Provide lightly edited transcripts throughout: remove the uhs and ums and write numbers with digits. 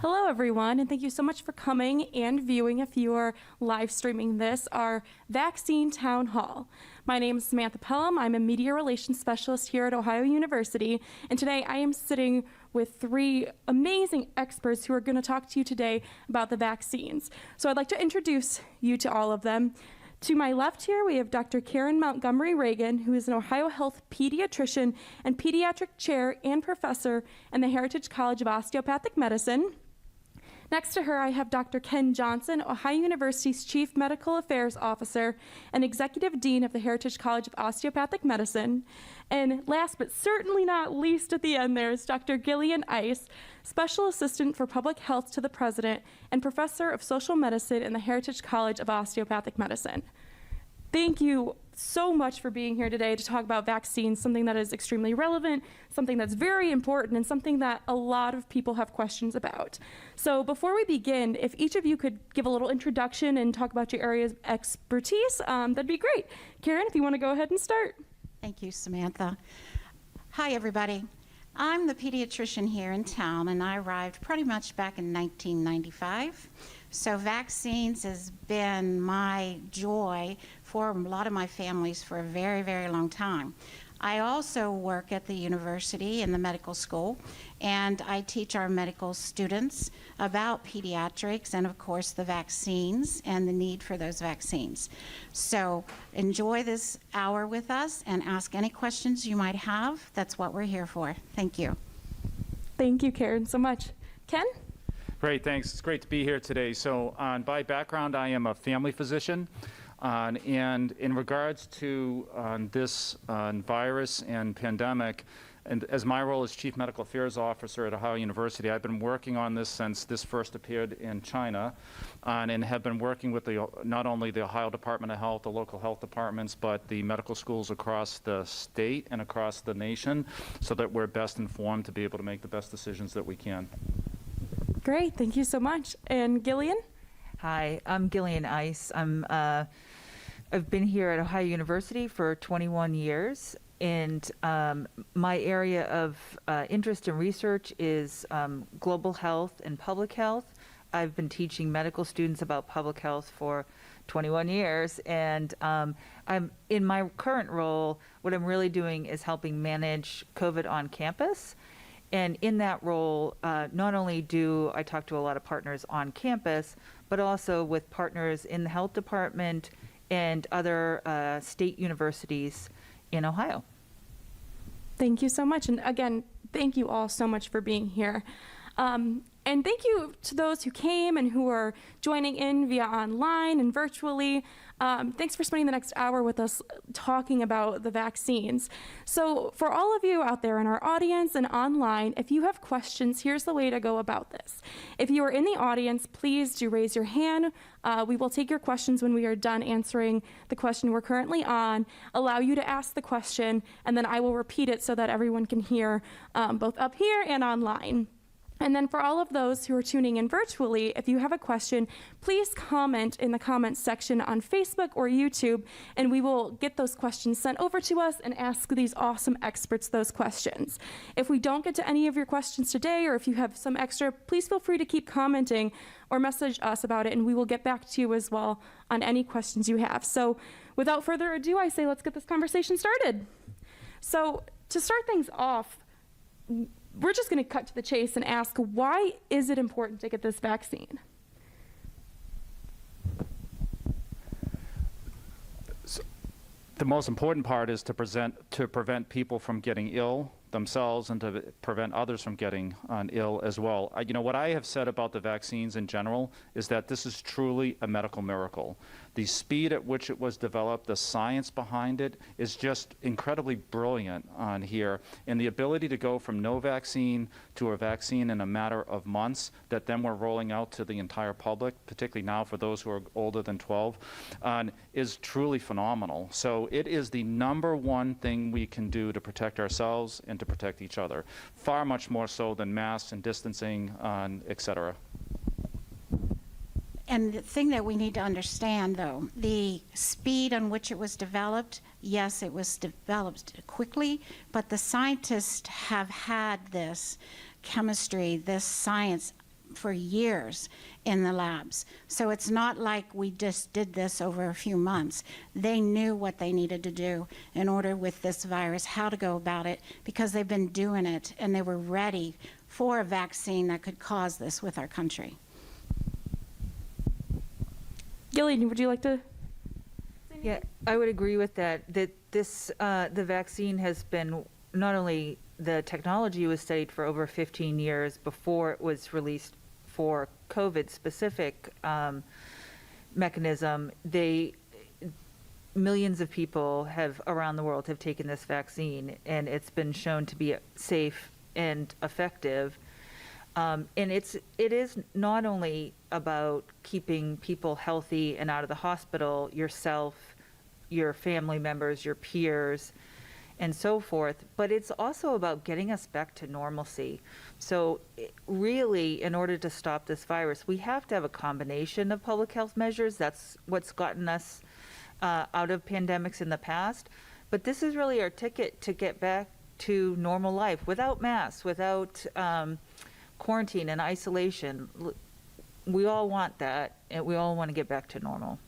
Hello everyone, and thank you so much for coming and viewing, if you are live streaming this, our Vaccine Town Hall. My name is Samantha Pelham. I'm a Media Relations Specialist here at Ohio University, and today I am sitting with three amazing experts who are going to talk to you today about the vaccines. So I'd like to introduce you to all of them. To my left here, we have Dr. Karen Montgomery-Reagan, who is an OhioHealth pediatrician and pediatric chair and professor in the Heritage College of Osteopathic Medicine. Next to her, I have Dr. Ken Johnson, Ohio University's Chief Medical Affairs Officer and Executive Dean of the Heritage College of Osteopathic Medicine. And last but certainly not least at the end, there is Dr. Gillian Ice, Special Assistant for Public Health to the President and Professor of Social Medicine in the Heritage College of Osteopathic Medicine. Thank you so much for being here today to talk about vaccines, something that is extremely relevant, something that's very important, and something that a lot of people have questions about. So before we begin, if each of you could give a little introduction and talk about your areas of expertise, that'd be great. Karen, if you want to go ahead and start. Thank you, Samantha. Hi, everybody. I'm the pediatrician here in town, and I arrived pretty much back in 1995. So vaccines has been my joy for a lot of my families for a very, very long time. I also work at the university in the medical school, and I teach our medical students about pediatrics and, of course, the vaccines and the need for those vaccines. So enjoy this hour with us and ask any questions you might have. That's what we're here for. Thank you. Thank you, Karen, so much. Ken? Great, thanks. It's great to be here today. So by background, I am a family physician. And in regards to this virus and pandemic, and as my role as Chief Medical Affairs Officer at Ohio University, I've been working on this since this first appeared in China, and have been working with not only the Ohio Department of Health, the local health departments, but the medical schools across the state and across the nation, so that we're best informed to be able to make the best decisions that we can. Great, thank you so much. And Gillian? Hi, I'm Gillian Ice. I've been here at Ohio University for 21 years, and my area of interest and research is global health and public health. I've been teaching medical students about public health for 21 years, and I'm in my current role, what I'm really doing is helping manage COVID on campus. And in that role, not only do I talk to a lot of partners on campus, but also with partners in the health department and other state universities in Ohio. Thank you so much. And again, thank you all so much for being here. And thank you to those who came and who are joining in via online and virtually. Thanks for spending the next hour with us talking about the vaccines. So for all of you out there in our audience and online, if you have questions, here's the way to go about this. If you are in the audience, please do raise your hand. We will take your questions when we are done answering the question we're currently on, allow you to ask the question, and then I will repeat it so that everyone can hear both up here and online. And then for all of those who are tuning in virtually, if you have a question, please comment in the comments section on Facebook or YouTube, and we will get those questions sent over to us and ask these awesome experts those questions. If we don't get to any of your questions today, or if you have some extra, please feel free to keep commenting or message us about it, and we will get back to you as well on any questions you have. So without further ado, I say let's get this conversation started. So to start things off, we're just going to cut to the chase and ask, why is it important to get this vaccine? So the most important part is to prevent people from getting ill themselves and to prevent others from getting ill as well. You know, what I have said about the vaccines in general is that this is truly a medical miracle. The speed at which it was developed, the science behind it is just incredibly brilliant on here. And the ability to go from no vaccine to a vaccine in a matter of months that then we're rolling out to the entire public, particularly now for those who are older than 12, is truly phenomenal. So it is the #1 thing we can do to protect ourselves and to protect each other, far much more so than masks and distancing, et cetera. And the thing that we need to understand, though, the speed on which it was developed, yes, it was developed quickly, but the scientists have had this chemistry, this science for years in the labs. So it's not like we just did this over a few months. They knew what they needed to do in order with this virus, how to go about it, because they've been doing it and they were ready for a vaccine that could cause this with our country. Gillian, would you like to? Yeah, I would agree with that. That this the vaccine has been not only the technology was studied for over 15 years before it was released for COVID specific mechanism. Millions of people have around the world have taken this vaccine, and it's been shown to be safe and effective. And it is not only about keeping people healthy and out of the hospital, yourself, your family members, your peers, and so forth, but it's also about getting us back to normalcy. So really, in order to stop this virus, we have to have a combination of public health measures. That's what's gotten us out of pandemics in the past. But this is really our ticket to get back to normal life without masks, without quarantine and isolation. We all want that, and we all want to get back to normal.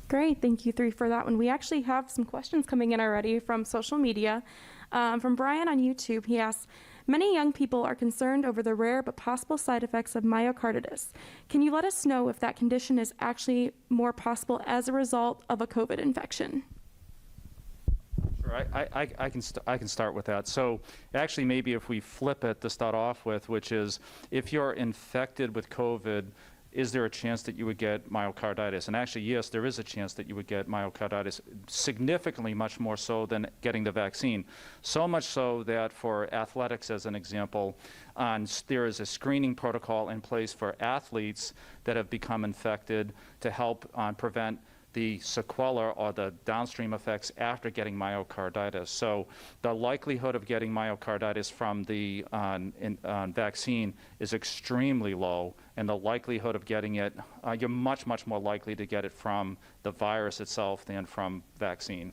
Great, thank you three for that one. We actually have some questions coming in already from social media. From Brian on YouTube, he asks, many young people are concerned over the rare but possible side effects of myocarditis. Can you let us know if that condition is actually more possible as a result of a COVID infection? Sure, I can start with that. So actually, maybe if we flip it to start off with, which is if you're infected with COVID, is there a chance that you would get myocarditis? And actually, yes, there is a chance that you would get myocarditis, significantly much more so than getting the vaccine. So much so that for athletics, as an example, there is a screening protocol in place for athletes that have become infected to help prevent the sequela or the downstream effects after getting myocarditis. So the likelihood of getting myocarditis from the vaccine is extremely low, and the likelihood of getting it, you're much, much more likely to get it from the virus itself than from vaccine.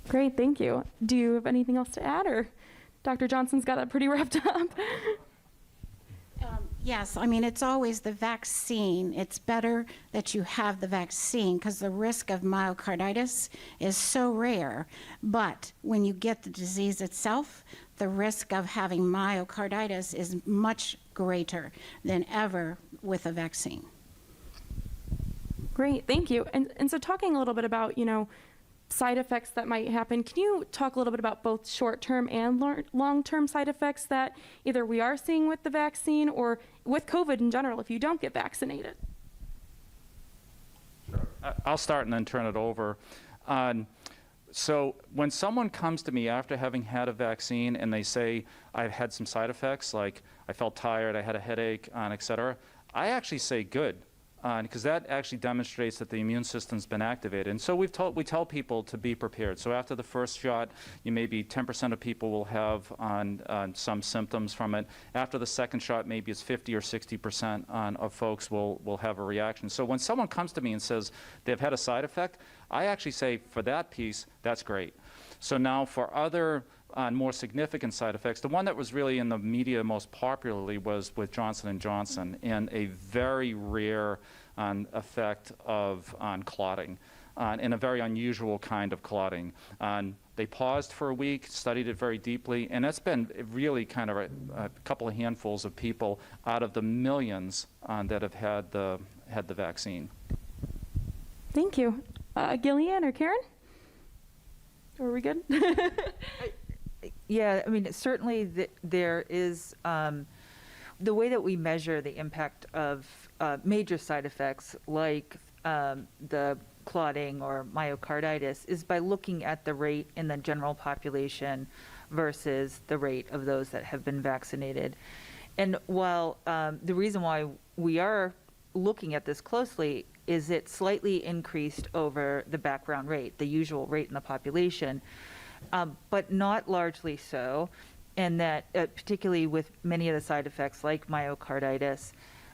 Great, thank you. Do you have anything else to add, or Dr. Johnson's got that pretty wrapped up? Yes, I mean, it's always the vaccine. It's better that you have the vaccine because the risk of myocarditis is so rare. But when you get the disease itself, the risk of having myocarditis is much greater than ever with a vaccine. Great, thank you. And so talking a little bit about, side effects that might happen, can you talk a little bit about both short-term and long-term side effects that either we are seeing with the vaccine or with COVID in general if you don't get vaccinated? Sure. I'll start and then turn it over. So when someone comes to me after having had a vaccine and they say, I've had some side effects, like I felt tired, I had a headache, et cetera, I actually say good. Because that actually demonstrates that the immune system's been activated. And so we tell people to be prepared. So after the first shot, maybe 10% of people will have some symptoms from it. After the second shot, maybe it's 50 or 60% of folks will have a reaction. So when someone comes to me and says they've had a side effect, I actually say for that piece, that's great. So now for other more significant side effects, the one that was really in the media most popularly was with Johnson & Johnson, and a very rare effect of clotting, and a very unusual kind of clotting. They paused for a week, studied it very deeply, and that's been really kind of a couple of handfuls of people out of the millions that have had the vaccine. Thank you. Gillian or Karen? Are we good? Yeah, I mean, certainly there is the way that we measure the impact of major side effects like the clotting or myocarditis is by looking at the rate in the general population versus the rate of those that have been vaccinated. And while the reason why we are looking at this closely is it slightly increased over the background rate, the usual rate in the population, but not largely so, and that particularly with many of the side effects like myocarditis,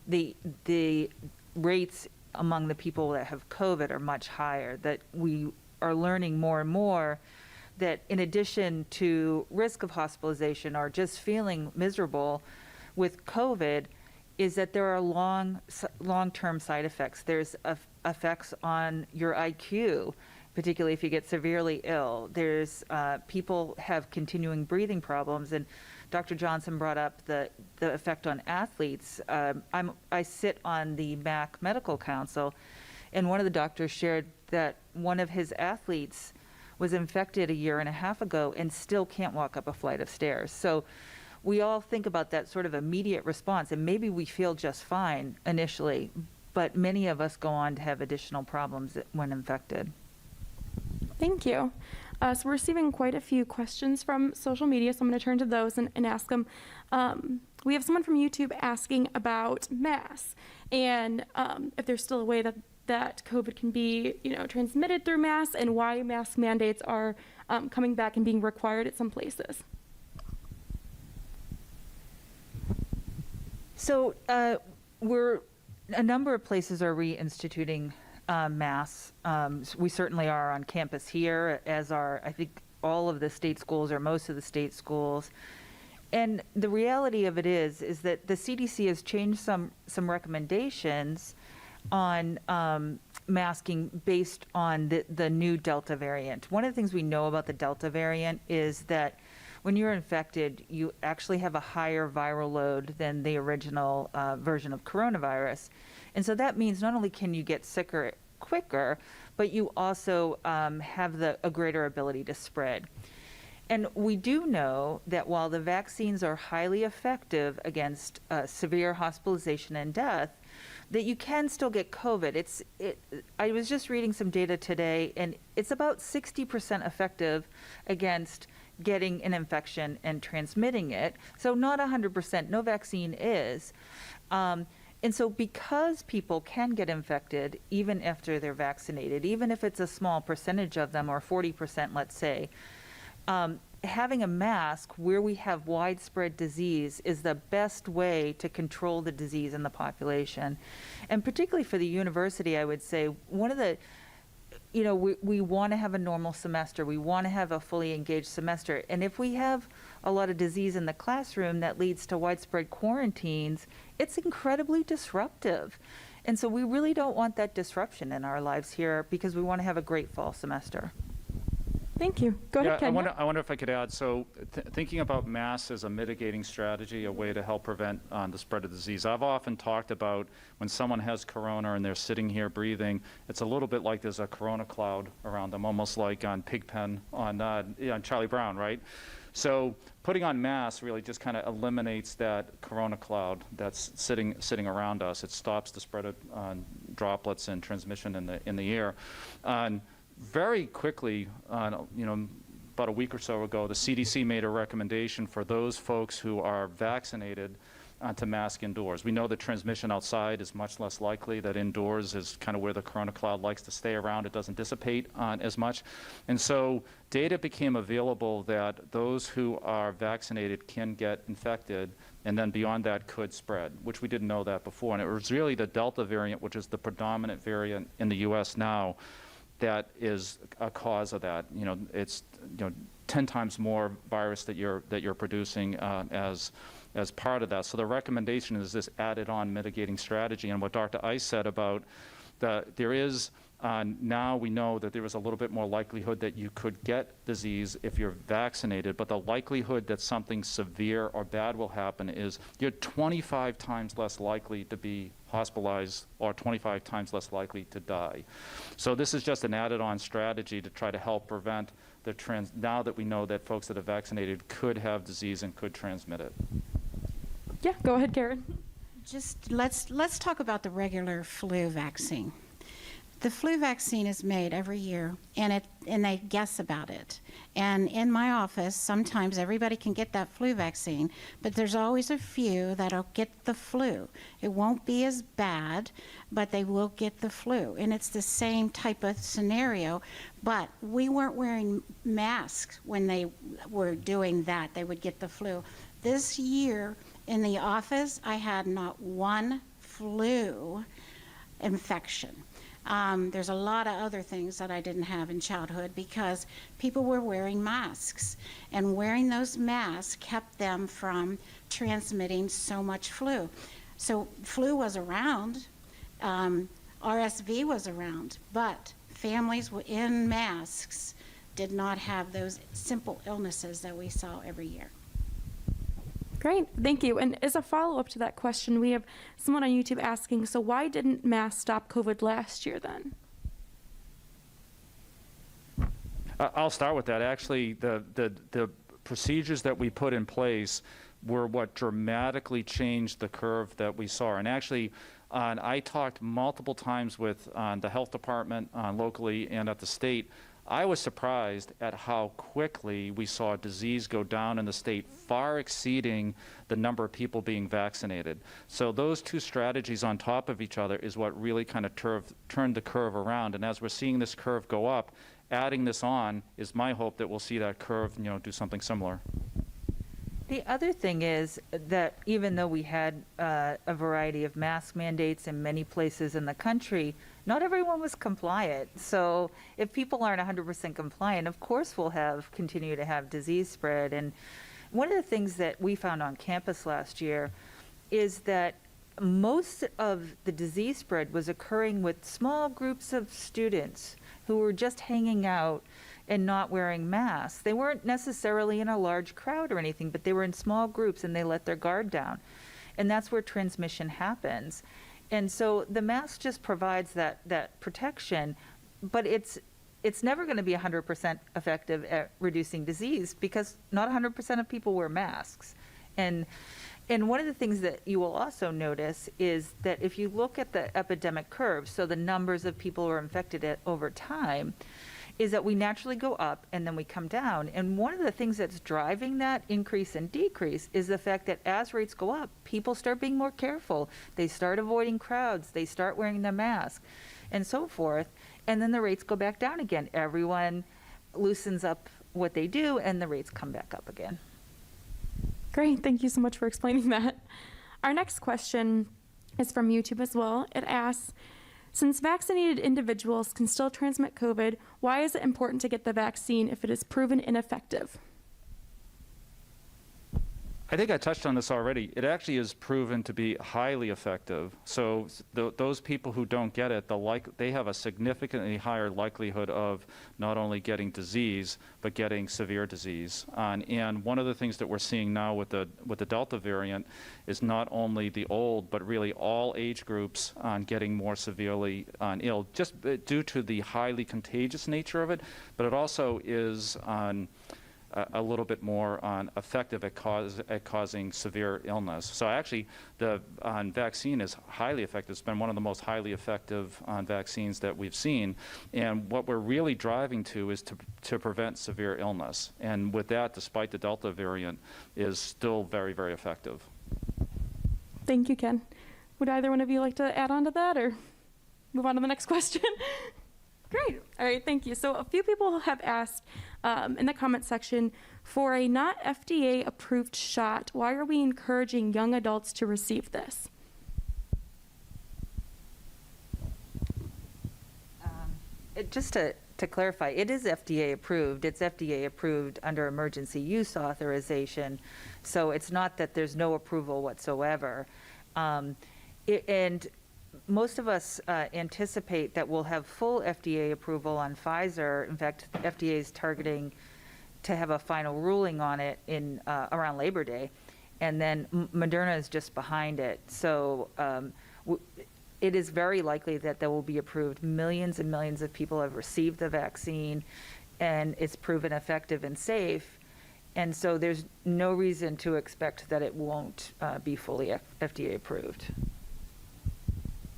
the rates among the people that have COVID are much higher, that we are learning more and more that in addition to risk of hospitalization or just feeling miserable, with COVID is that there are long-term side effects. There's effects on your IQ, particularly if you get severely ill. There's people have continuing breathing problems, and Dr. Johnson brought up the effect on athletes. I sit on the MAC Medical Council, and one of the doctors shared that one of his athletes was infected a year and a half ago and still can't walk up a flight of stairs. So we all think about that sort of immediate response, and maybe we feel just fine initially, but many of us go on to have additional problems when infected. Thank you. So we're receiving quite a few questions from social media, so I'm going to turn to those and ask them. We have someone from YouTube asking about masks and if there's still a way that COVID can be, transmitted through masks, and why mask mandates are coming back and being required at some places. So a number of places are reinstituting masks. We certainly are on campus here, as are, I think, all of the state schools or most of the state schools. And the reality of it is that the CDC has changed some recommendations on masking based on the new Delta variant. One of the things we know about the Delta variant is that when you're infected, you actually have a higher viral load than the original version of coronavirus. And so that means not only can you get sicker quicker, but you also have a greater ability to spread. And we do know that while the vaccines are highly effective against severe hospitalization and death, that you can still get COVID. I was just reading some data today, and it's about 60% effective against getting an infection and transmitting it. So not 100%, no vaccine is. And so because people can get infected even after they're vaccinated, even if it's a small percentage of them, or 40%, let's say, having a mask where we have widespread disease is the best way to control the disease in the population. And particularly for the university, I would say, one of the, we want to have a normal semester. We want to have a fully engaged semester. And if we have a lot of disease in the classroom that leads to widespread quarantines, it's incredibly disruptive. And so we really don't want that disruption in our lives here, because we want to have a great fall semester. Thank you. Go ahead, Ken. I wonder if I could add, so thinking about masks as a mitigating strategy, a way to help prevent the spread of disease. I've often talked about when someone has corona and they're sitting here breathing, it's a little bit like there's a corona cloud around them, almost like on Pigpen on Charlie Brown, right? So putting on masks really just kind of eliminates that corona cloud that's sitting around us. It stops the spread of droplets and transmission in the air. Very quickly, about a week or so ago, the CDC made a recommendation for those folks who are vaccinated to mask indoors. We know that transmission outside is much less likely, that indoors is kind of where the corona cloud likes to stay around. It doesn't dissipate as much. And so data became available that those who are vaccinated can get infected, and then beyond that could spread, which we didn't know that before. And it was really the Delta variant, which is the predominant variant in the U.S. now, that is a cause of that. It's 10 times more virus that you're producing as part of that. So the recommendation is this added on mitigating strategy. And what Dr. Ice said about there is now we know that there is a little bit more likelihood that you could get disease if you're vaccinated, but the likelihood that something severe or bad will happen is you're 25 times less likely to be hospitalized or 25 times less likely to die. So this is just an added on strategy to try to help prevent the now that we know that folks that are vaccinated could have disease and could transmit it. Yeah, go ahead, Karen. Just let's talk about the regular flu vaccine. The flu vaccine is made every year, and they guess about it. And in my office, sometimes everybody can get that flu vaccine, but there's always a few that'll get the flu. It won't be as bad, but they will get the flu. And it's the same type of scenario, but we weren't wearing masks when they were doing that. They would get the flu. This year in the office, I had not one flu infection. There's a lot of other things that I didn't have in childhood because people were wearing masks, and wearing those masks kept them from transmitting so much flu. So flu was around, RSV was around, but families in masks did not have those simple illnesses that we saw every year. Great, thank you. And as a follow-up to that question, we have someone on YouTube asking, so why didn't masks stop COVID last year then? I'll start with that. Actually, the procedures that we put in place were what dramatically changed the curve that we saw. And actually, I talked multiple times with the health department locally and at the state. I was surprised at how quickly we saw disease go down in the state, far exceeding the number of people being vaccinated. So those two strategies on top of each other is what really kind of turned the curve around. And as we're seeing this curve go up, adding this on is my hope that we'll see that curve, do something similar. The other thing is that even though we had a variety of mask mandates in many places in the country, not everyone was compliant. So if people aren't 100% compliant, of course we'll continue to have disease spread. And one of the things that we found on campus last year is that most of the disease spread was occurring with small groups of students who were just hanging out and not wearing masks. They weren't necessarily in a large crowd or anything, but they were in small groups and they let their guard down. And that's where transmission happens. And so the mask just provides that protection, but it's never going to be 100% effective at reducing disease because not 100% of people wear masks. And one of the things that you will also notice is that if you look at the epidemic curve, so the numbers of people who are infected over time, is that we naturally go up and then we come down. And one of the things that's driving that increase and decrease is the fact that as rates go up, people start being more careful. They start avoiding crowds. They start wearing their mask and so forth. And then the rates go back down again. Everyone loosens up what they do and the rates come back up again. Great, thank you so much for explaining that. Our next question is from YouTube as well. It asks, since vaccinated individuals can still transmit COVID, why is it important to get the vaccine if it is proven ineffective? I think I touched on this already. It actually is proven to be highly effective. So those people who don't get it, they have a significantly higher likelihood of not only getting disease, but getting severe disease. And one of the things that we're seeing now with the Delta variant is not only the old, but really all age groups getting more severely ill, just due to the highly contagious nature of it, but it also is a little bit more effective at causing severe illness. So actually, the vaccine is highly effective. It's been one of the most highly effective vaccines that we've seen. And what we're really driving to is to prevent severe illness. And with that, despite the Delta variant, is still very, very effective. Thank you, Ken. Would either one of you like to add on to that or move on to the next question? Great. All right, thank you. So a few people have asked in the comment section, for a not FDA approved shot, why are we encouraging young adults to receive this? Just to clarify, it is FDA approved. It's FDA approved under emergency use authorization. So it's not that there's no approval whatsoever. And most of us anticipate that we'll have full FDA approval on Pfizer. In fact, the FDA is targeting to have a final ruling on it in around Labor Day. And then Moderna is just behind it. So it is very likely that they will be approved. Millions and millions of people have received the vaccine, and it's proven effective and safe. And so there's no reason to expect that it won't be fully FDA approved.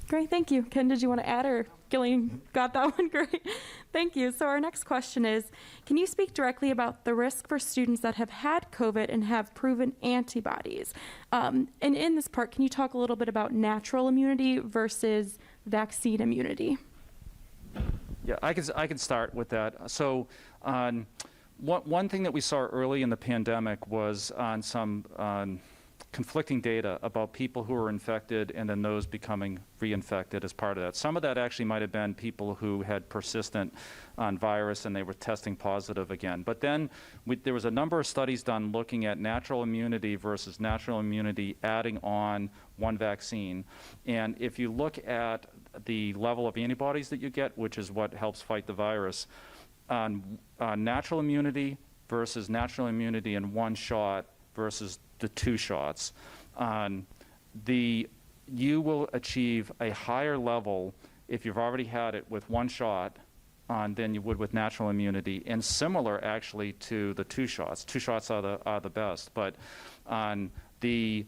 Great, thank you. Ken, did you want to add, or Gillian got that one? Great, thank you. So our next question is, can you speak directly about the risk for students that have had COVID and have proven antibodies? And in this part, can you talk a little bit about natural immunity versus vaccine immunity? Yeah, I can start with that. So one thing that we saw early in the pandemic was on some conflicting data about people who were infected and then those becoming reinfected as part of that. Some of that actually might have been people who had persistent virus and they were testing positive again. But then there was a number of studies done looking at natural immunity versus natural immunity adding on one vaccine. And if you look at the level of antibodies that you get, which is what helps fight the virus, natural immunity versus natural immunity in one shot versus the 2 shots, you will achieve a higher level if you've already had it with 1 shot than you would with natural immunity, and similar actually to the 2 shots. 2 shots are the best, but the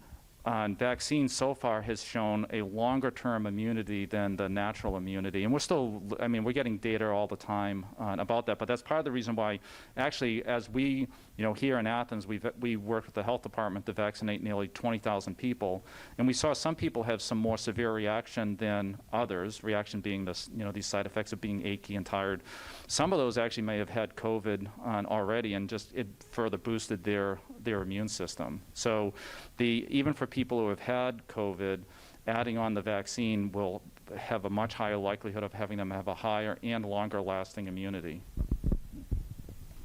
vaccine so far has shown a longer term immunity than the natural immunity. And we're still, we're getting data all the time about that, but that's part of the reason why actually as we, here in Athens, we worked with the health department to vaccinate nearly 20,000 people. And we saw some people have some more severe reaction than others, reaction being this, these side effects of being achy and tired. Some of those actually may have had COVID already, and just it further boosted their immune system. So even for people who have had COVID, adding on the vaccine will have a much higher likelihood of having them have a higher and longer lasting immunity.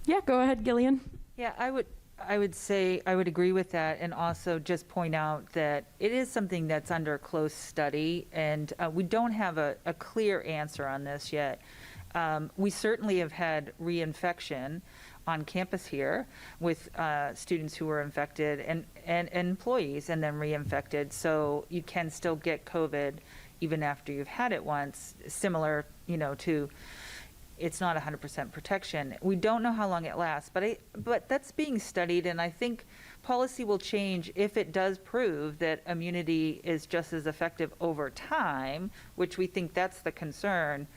Yeah, go ahead, Gillian. Yeah, I would say I would agree with that, and also just point out that it is something that's under close study, and we don't have a clear answer on this yet. We certainly have had reinfection on campus here with students who were infected and employees and then reinfected. So you can still get COVID even after you've had it once, similar, to it's not 100% protection. We don't know how long it lasts, but that's being studied, and I think policy will change if it does prove that immunity is just as effective over time, which we think that's the concern.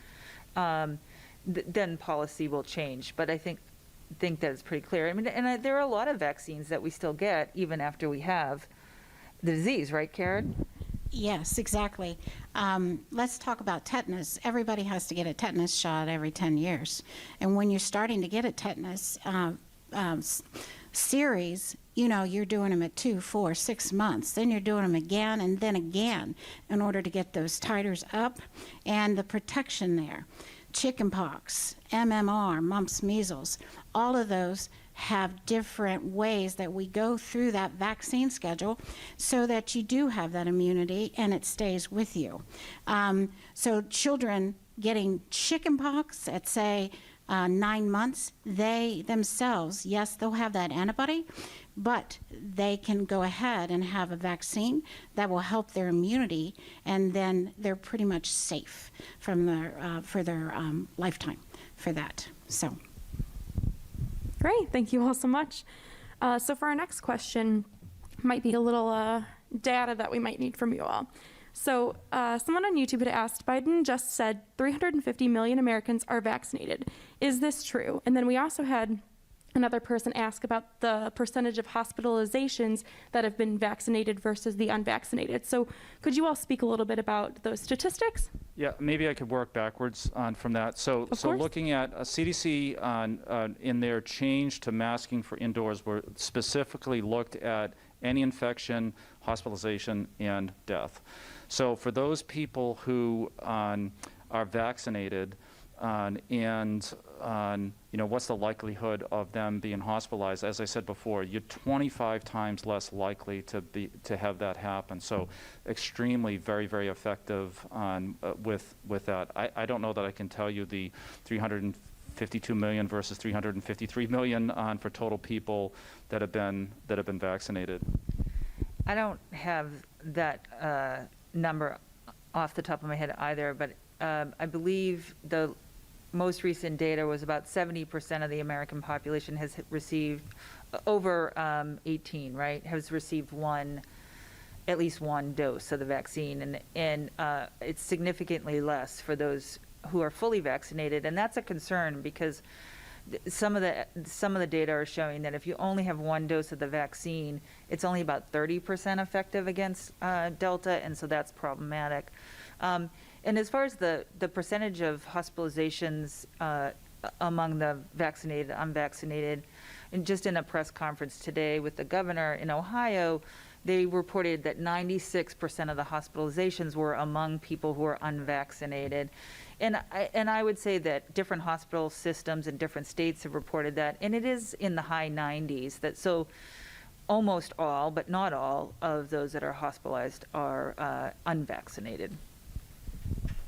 Then policy will change. But I think that is pretty clear. There are a lot of vaccines that we still get even after we have the disease, right, Karen? Yes, exactly. Let's talk about tetanus. Everybody has to get a tetanus shot every 10 years. And when you're starting to get a tetanus series, you're doing them at 2, 4, 6 months. Then you're doing them again and then again in order to get those titers up and the protection there. Chickenpox, MMR, mumps, measles, all of those have different ways that we go through that vaccine schedule so that you do have that immunity and it stays with you. So children getting chickenpox at, say, 9 months, they themselves, yes, they'll have that antibody, but they can go ahead and have a vaccine that will help their immunity, and then they're pretty much safe from for their lifetime for that. So. Great, thank you all so much. So for our next question, might be a little data that we might need from you all. So someone on YouTube had asked, Biden just said 350 million Americans are vaccinated. Is this true? And then we also had another person ask about the percentage of hospitalizations that have been vaccinated versus the unvaccinated. So could you all speak a little bit about those statistics? Yeah, maybe I could work backwards from that. So looking at CDC in their change to masking for indoors, were specifically looked at any infection, hospitalization, and death. So for those people who are vaccinated, what's the likelihood of them being hospitalized? As I said before, you're 25 times less likely to have that happen. So extremely, very, very effective with that. I don't know that I can tell you the 352 million versus 353 million for total people that have been vaccinated. I don't have that number off the top of my head either, but I believe the most recent data was about 70% of the American population has received, over 18, right, has received at least one dose of the vaccine, and it's significantly less for those who are fully vaccinated, and that's a concern because some of the data are showing that if you only have one dose of the vaccine, it's only about 30% effective against Delta, and so that's problematic. And as far as the percentage of hospitalizations among the vaccinated, unvaccinated, and just in a press conference today with the governor in Ohio, they reported that 96% of the hospitalizations were among people who are unvaccinated. And I would say that different hospital systems in different states have reported that, and it is in the high 90s. So almost all, but not all, of those that are hospitalized are unvaccinated.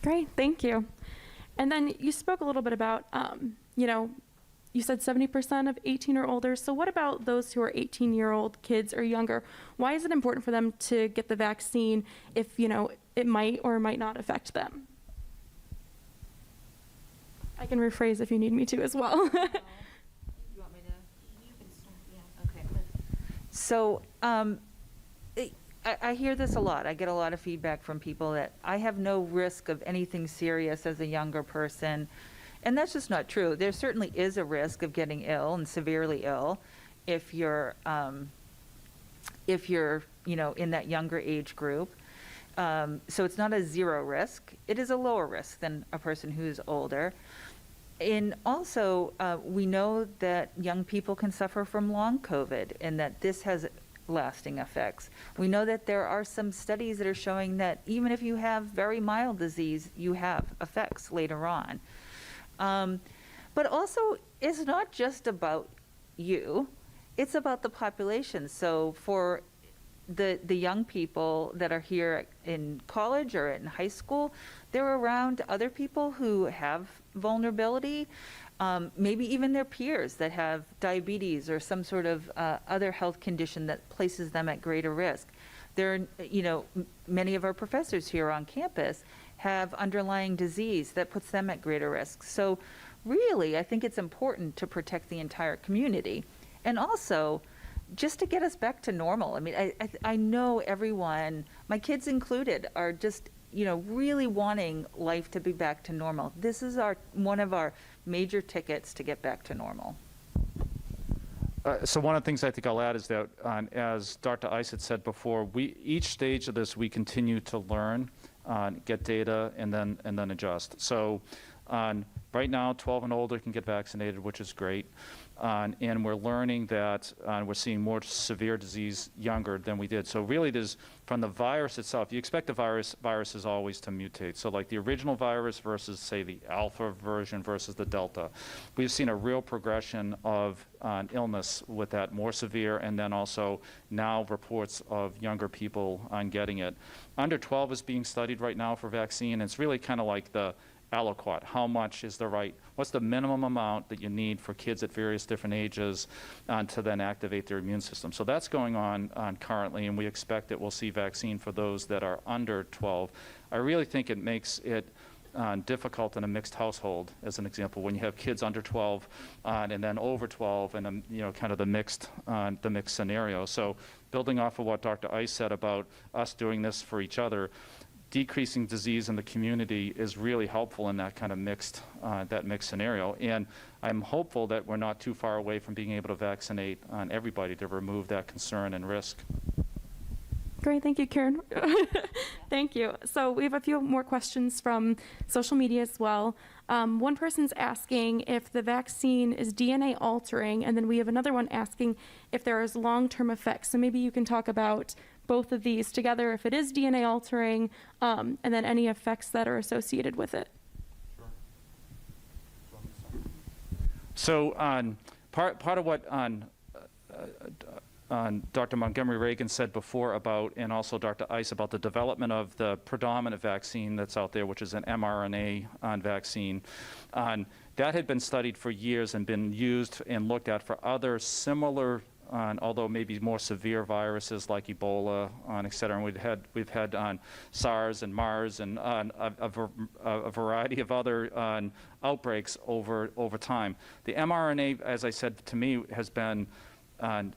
Great, thank you. And then you spoke a little bit about, you said 70% of 18 or older. So what about those who are 18-year-old kids or younger? Why is it important for them to get the vaccine if, it might or might not affect them? I can rephrase if you need me to as well. You want me to? You can start, yeah. Okay. So I hear this a lot. I get a lot of feedback from people that I have no risk of anything serious as a younger person. And that's just not true. There certainly is a risk of getting ill and severely ill if you're in that younger age group. So it's not a zero risk. It is a lower risk than a person who's older. And also, we know that young people can suffer from long COVID and that this has lasting effects. We know that there are some studies that are showing that even if you have very mild disease, you have effects later on. But also, it's not just about you, it's about the population. So for the young people that are here in college or in high school, they're around other people who have vulnerability, maybe even their peers that have diabetes or some sort of other health condition that places them at greater risk. Many of our professors here on campus have underlying disease that puts them at greater risk. So really, I think it's important to protect the entire community. And also, just to get us back to normal. I mean, I know everyone, my kids included, are just, really wanting life to be back to normal. This is one of our major tickets to get back to normal. So one of the things I think I'll add is that, as Dr. Ice had said before, each stage of this, we continue to learn, get data, and then adjust. So right now, 12 and older can get vaccinated, which is great. And we're learning that we're seeing more severe disease younger than we did. So really, there's from the virus itself. You expect the viruses always to mutate. So like the original virus versus, say, the alpha version versus the delta. We've seen a real progression of illness with that, more severe, and then also now reports of younger people on getting it. Under 12 is being studied right now for vaccine. It's really kind of like the aliquot. How much is what's the minimum amount that you need for kids at various different ages to then activate their immune system? So that's going on currently, and we expect that we'll see vaccine for those that are under 12. I really think it makes it difficult in a mixed household, as an example, when you have kids under 12 and then over 12, and kind of the mixed scenario. So building off of what Dr. Ice said about us doing this for each other, decreasing disease in the community is really helpful in that kind of mixed scenario. And I'm hopeful that we're not too far away from being able to vaccinate everybody to remove that concern and risk. Great, thank you, Karen. Thank you. So we have a few more questions from social media as well. One person's asking if the vaccine is DNA altering, and then we have another one asking if there is long-term effects. So maybe you can talk about both of these together, if it is DNA altering, and then any effects that are associated with it. So part of what Dr. Montgomery-Reagan said before about, and also Dr. Ice, about the development of the predominant vaccine that's out there, which is an mRNA vaccine. That had been studied for years and been used and looked at for other similar, although maybe more severe viruses like Ebola, et cetera. And we've had SARS and MARS and a variety of other outbreaks over time. The mRNA, as I said, to me, has been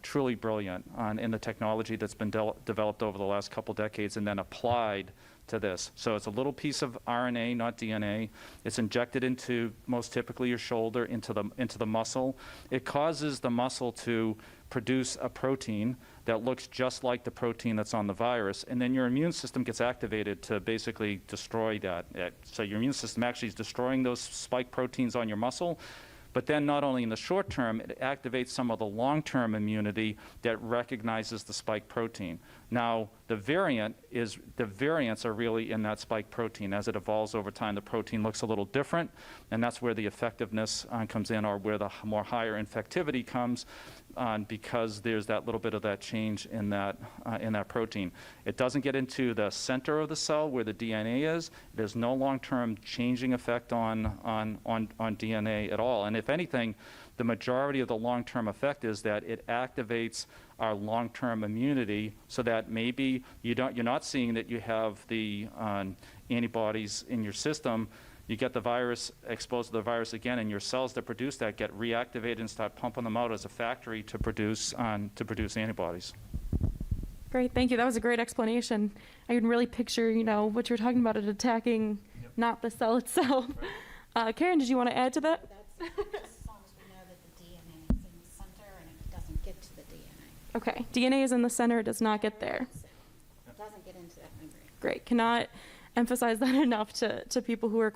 truly brilliant in the technology that's been developed over the last couple decades and then applied to this. So it's a little piece of RNA, not DNA. It's injected into, most typically, your shoulder, into the muscle. It causes the muscle to produce a protein that looks just like the protein that's on the virus, and then your immune system gets activated to basically destroy that. So your immune system actually is destroying those spike proteins on your muscle, But then not only in the short term, it activates some of the long-term immunity that recognizes the spike protein. Now, the variants are really in that spike protein. As it evolves over time, the protein looks a little different, and that's where the effectiveness comes in, or where the more higher infectivity comes, because there's that little bit of that change in that protein. It doesn't get into the center of the cell where the DNA is. There's no long-term changing effect on DNA at all. And if anything, the majority of the long-term effect is that it activates our long-term immunity, so that maybe you're not seeing that you have the antibodies in your system. You get the virus, exposed to the virus again, and your cells that produce that get reactivated and start pumping them out as a factory to produce antibodies. Great, thank you. That was a great explanation. I can really picture, what you're talking about, it attacking not the cell itself. Karen, did you want to add to that? That's just as long as we know that the DNA is in the center and it doesn't get to the DNA. Okay, DNA is in the center, it does not get there. It doesn't get into that membrane. Great, cannot emphasize that enough to people who are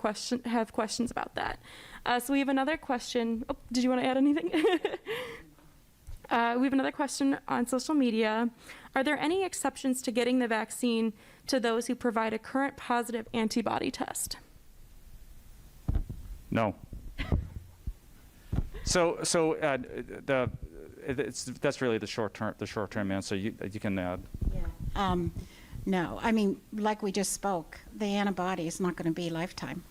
have questions about that. So we have another question. Oh, did you want to add anything? We have another question on social media. Are there any exceptions to getting the vaccine to those who provide a current positive antibody test? No. That's really the short term answer. You can add. Yeah. No, I mean, like we just spoke, the antibody is not going to be lifetime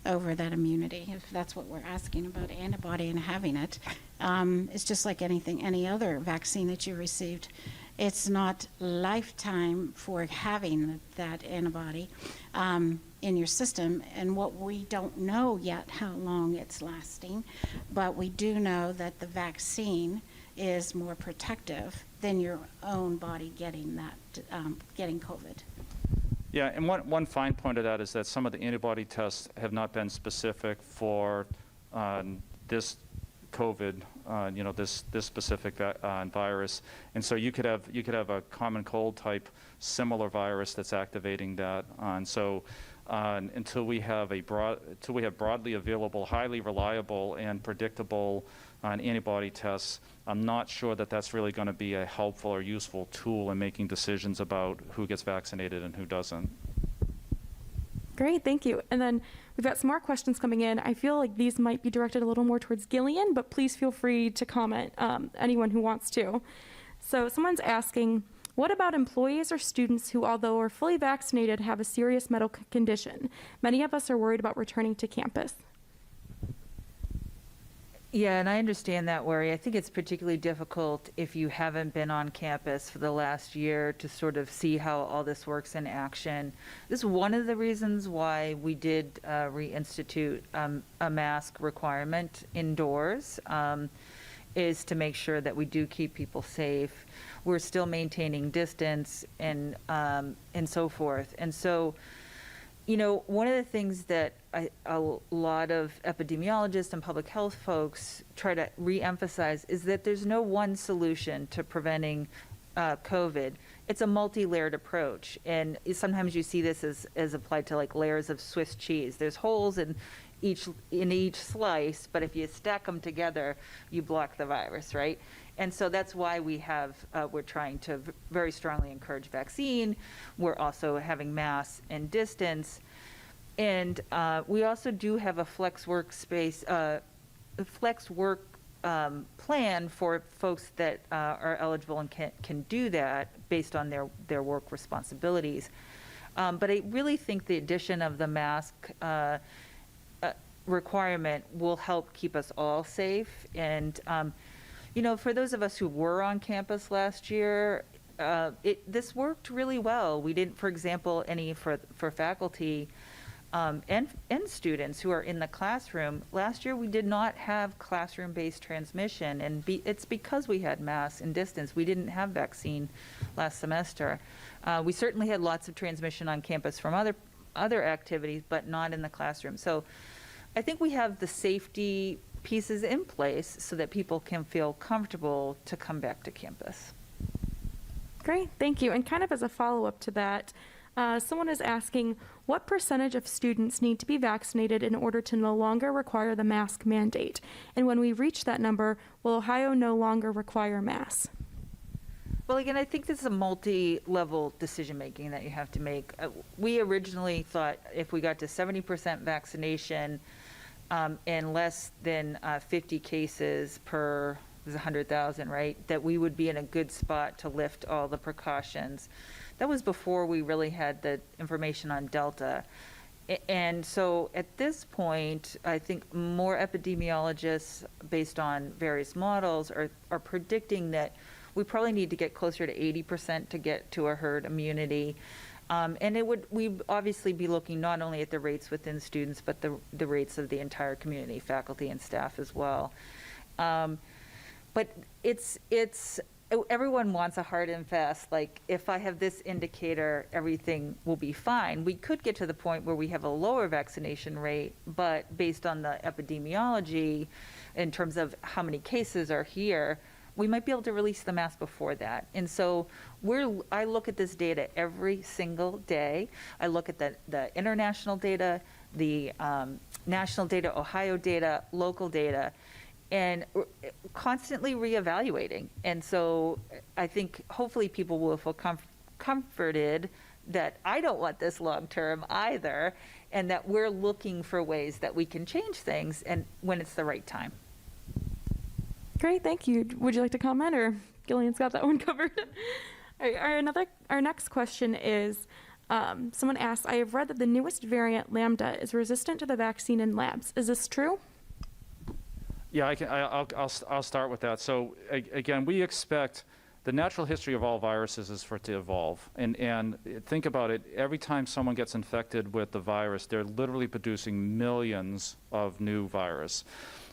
over that immunity, if that's what we're asking about, antibody and having it. It's just like any other vaccine that you received. It's not lifetime for having that antibody in your system, and what we don't know yet how long it's lasting, but we do know that the vaccine is more protective than your own body getting getting COVID. Yeah, and one fine point of that is that some of the antibody tests have not been specific for this COVID, this specific virus, and so you could have a common cold type similar virus that's activating that. So until we have broadly available, highly reliable, and predictable antibody tests, I'm not sure that that's really going to be a helpful or useful tool in making decisions about who gets vaccinated and who doesn't. Great, thank you. And then we've got some more questions coming in. I feel like these might be directed a little more towards Gillian, but please feel free to comment, anyone who wants to. So someone's asking, what about employees or students who, although are fully vaccinated, have a serious medical condition? Many of us are worried about returning to campus. Yeah, and I understand that worry. I think it's particularly difficult if you haven't been on campus for the last year to sort of see how all this works in action. This is one of the reasons why we did reinstitute a mask requirement indoors, is to make sure that we do keep people safe. We're still maintaining distance and so forth. And so, one of the things that a lot of epidemiologists and public health folks try to re-emphasize is that there's no one solution to preventing COVID. It's a multi-layered approach, and sometimes you see this as applied to like layers of Swiss cheese. There's holes in each slice, but if you stack them together, you block the virus, right? And so that's why we're trying to very strongly encourage vaccine. We're also having masks and distance. And we also do have a flex work plan for folks that are eligible and can do that based on their work responsibilities. But I really think the addition of the mask requirement will help keep us all safe. And for those of us who were on campus last year, this worked really well. We didn't, for example, for faculty and students who are in the classroom. Last year, we did not have classroom-based transmission, and it's because we had masks and distance. We didn't have vaccine last semester. We certainly had lots of transmission on campus from other activities, but not in the classroom. So I think we have the safety pieces in place so that people can feel comfortable to come back to campus. Great, thank you. And kind of as a follow-up to that, Someone is asking, what percentage of students need to be vaccinated in order to no longer require the mask mandate? And when we reach that number, will Ohio no longer require masks? Well, again, I think this is a multi-level decision-making that you have to make. We originally thought if we got to 70% vaccination and less than 50 cases per 100,000, right, that we would be in a good spot to lift all the precautions. That was before we really had the information on Delta. And so at this point, I think more epidemiologists, based on various models, are predicting that we probably need to get closer to 80% to get to a herd immunity. And we'd obviously be looking not only at the rates within students, but the rates of the entire community, faculty and staff as well. But everyone wants a hard and fast, like if I have this indicator, everything will be fine. We could get to the point where we have a lower vaccination rate, but based on the epidemiology, in terms of how many cases are here, we might be able to release the mask before that. And so I look at this data every single day. I look at the international data, the national data, Ohio data, local data, and constantly reevaluating. And so I think hopefully people will feel comforted that I don't want this long term either, and that we're looking for ways that we can change things and when it's the right time. Great, thank you. Would you like to comment, or Gillian's got that one covered? All right, our next question is, someone asked, I have read that the newest variant, Lambda, is resistant to the vaccine in labs. Is this true? Yeah, I'll start with that. So again, we expect the natural history of all viruses is for it to evolve. And think about it, every time someone gets infected with the virus, they're literally producing millions of new virus.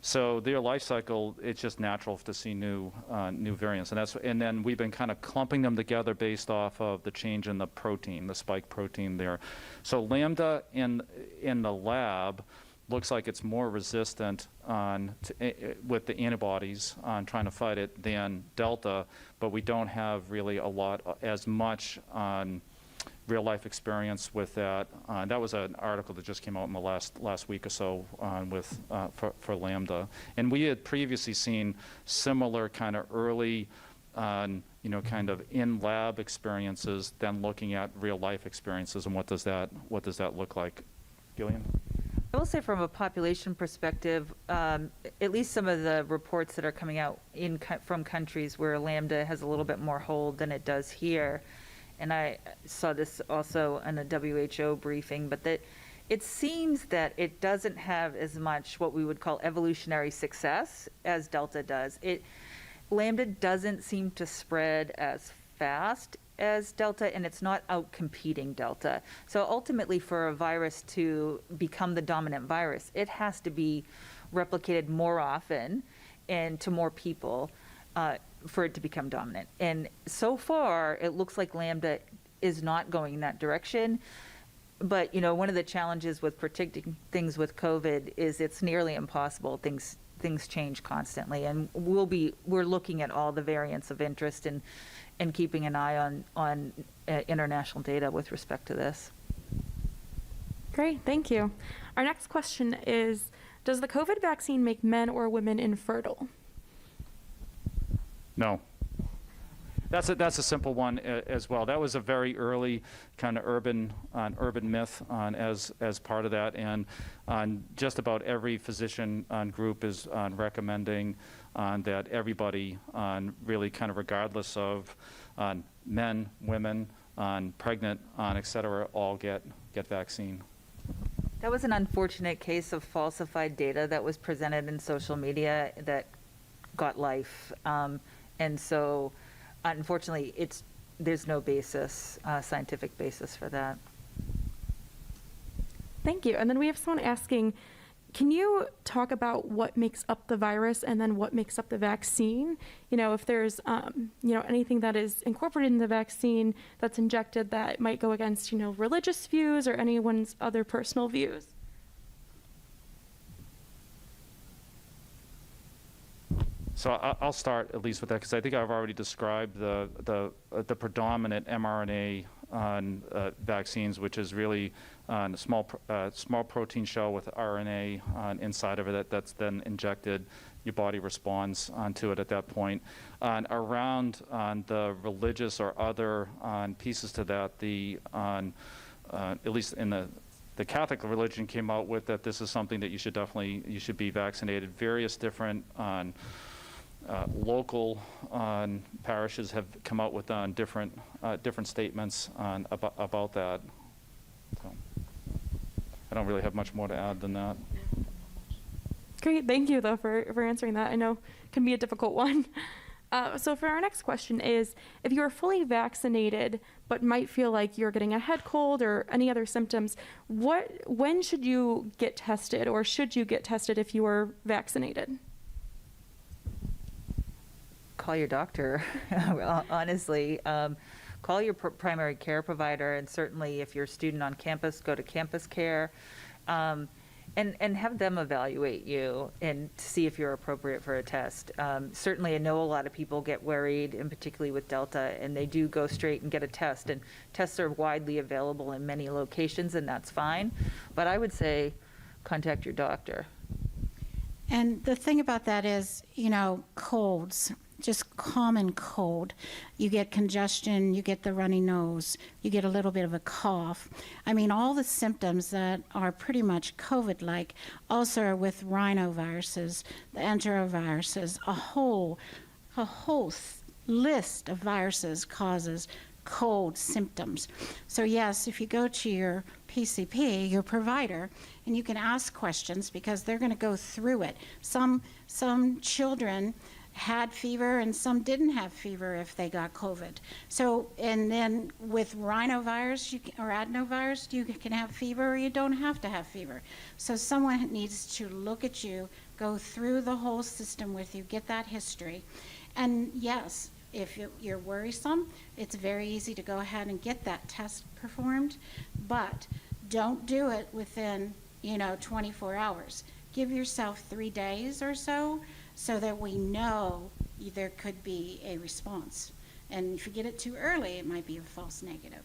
So their life cycle, it's just natural to see new variants. And then we've been kind of clumping them together based off of the change in the protein, the spike protein there. So Lambda in the lab looks like it's more resistant with the antibodies on trying to fight it than Delta, but we don't have really as much real life experience with that. That was an article that just came out in the last week or so for Lambda. And we had previously seen similar kind of early kind of in-lab experiences, then looking at real life experiences and what does that look like. Gillian? I will say from a population perspective, at least some of the reports that are coming out from countries where Lambda has a little bit more hold than it does here, and I saw this also in a WHO briefing, but that it seems that it doesn't have as much what we would call evolutionary success as Delta does. Lambda doesn't seem to spread as fast as Delta, and it's not out-competing Delta. So ultimately, for a virus to become the dominant virus, it has to be replicated more often and to more people for it to become dominant. And so far, it looks like Lambda is not going in that direction. But one of the challenges with predicting things with COVID is it's nearly impossible. Things change constantly, and we're looking at all the variants of interest and keeping an eye on international data with respect to this. Great, thank you. Our next question is, does the COVID vaccine make men or women infertile? No. That's a simple one as well. That was a very early kind of urban myth as part of that, and just about every physician group is recommending that everybody, really kind of regardless of men, women, pregnant, et cetera, all get vaccine. That was an unfortunate case of falsified data that was presented in social media that got life, and so. Unfortunately, there's no scientific basis for that. Thank you. And then we have someone asking, can you talk about what makes up the virus and then what makes up the vaccine? If there's, anything that is incorporated in the vaccine that's injected that might go against, religious views or anyone's other personal views. So I'll start at least with that because I think I've already described the predominant mRNA vaccines, which is really a small protein shell with RNA inside of it that's then injected. Your body responds to it at that point. Around the religious or other pieces to that, at least in the Catholic religion came out with that this is something that you should be vaccinated. Various different local parishes have come out with different statements about that. So I don't really have much more to add than that. Great, thank you though for answering that. I know it can be a difficult one. So for our next question is, if you are fully vaccinated but might feel like you're getting a head cold or any other symptoms, when should you get tested, or should you get tested if you are vaccinated? Call your doctor, honestly. Call your primary care provider, and certainly if you're a student on campus, go to campus care. And have them evaluate you and to see if you're appropriate for a test. Certainly, I know a lot of people get worried, and particularly with Delta, and they do go straight and get a test. And tests are widely available in many locations, and that's fine. But I would say contact your doctor. And the thing about that is, colds, just common cold. You get congestion, you get the runny nose, you get a little bit of a cough. I mean, all the symptoms that are pretty much COVID-like also are with rhinoviruses, the enteroviruses, a whole list of viruses causes cold symptoms. So yes, if you go to your PCP, your provider, and you can ask questions because they're going to go through it. Some children had fever and some didn't have fever if they got COVID. So, and then with rhinovirus or adenovirus, you can have fever or you don't have to have fever. So someone needs to look at you, go through the whole system with you, get that history. And yes, if you're worrisome, it's very easy to go ahead and get that test performed, but don't do it within 24 hours. Give yourself 3 days or so that we know there could be a response. And if you get it too early, it might be a false negative.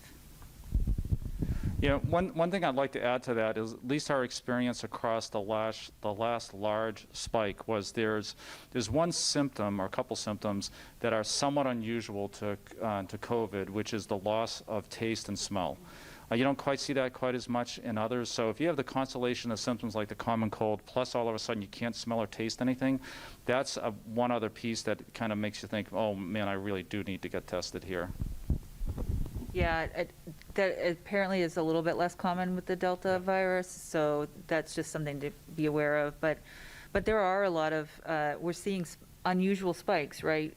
One thing I'd like to add to that is at least our experience across the last large spike was there's one symptom or a couple symptoms that are somewhat unusual to COVID, which is the loss of taste and smell. You don't quite see that quite as much in others. So if you have the constellation of symptoms like the common cold, plus all of a sudden you can't smell or taste anything, that's one other piece that kind of makes you think, oh man, I really do need to get tested here. Yeah, that apparently is a little bit less common with the Delta virus, so that's just something to be aware of. But there are a lot of, we're seeing unusual spikes, right?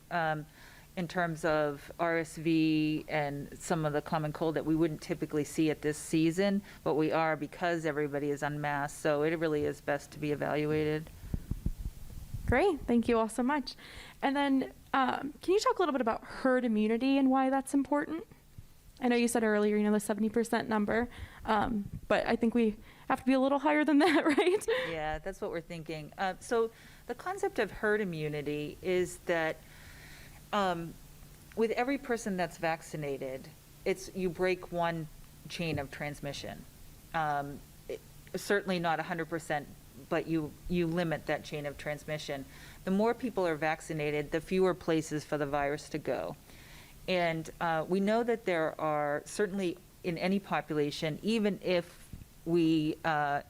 In terms of RSV and some of the common cold that we wouldn't typically see at this season, but we are because everybody is unmasked, so it really is best to be evaluated. Great, thank you all so much. And then can you talk a little bit about herd immunity and why that's important? I know you said earlier, the 70% number, but I think we have to be a little higher than that, right? Yeah, that's what we're thinking. So the concept of herd immunity is that with every person that's vaccinated, you break one chain of transmission. Certainly not 100%, but you limit that chain of transmission. The more people are vaccinated, the fewer places for the virus to go. And we know that there are certainly in any population, even if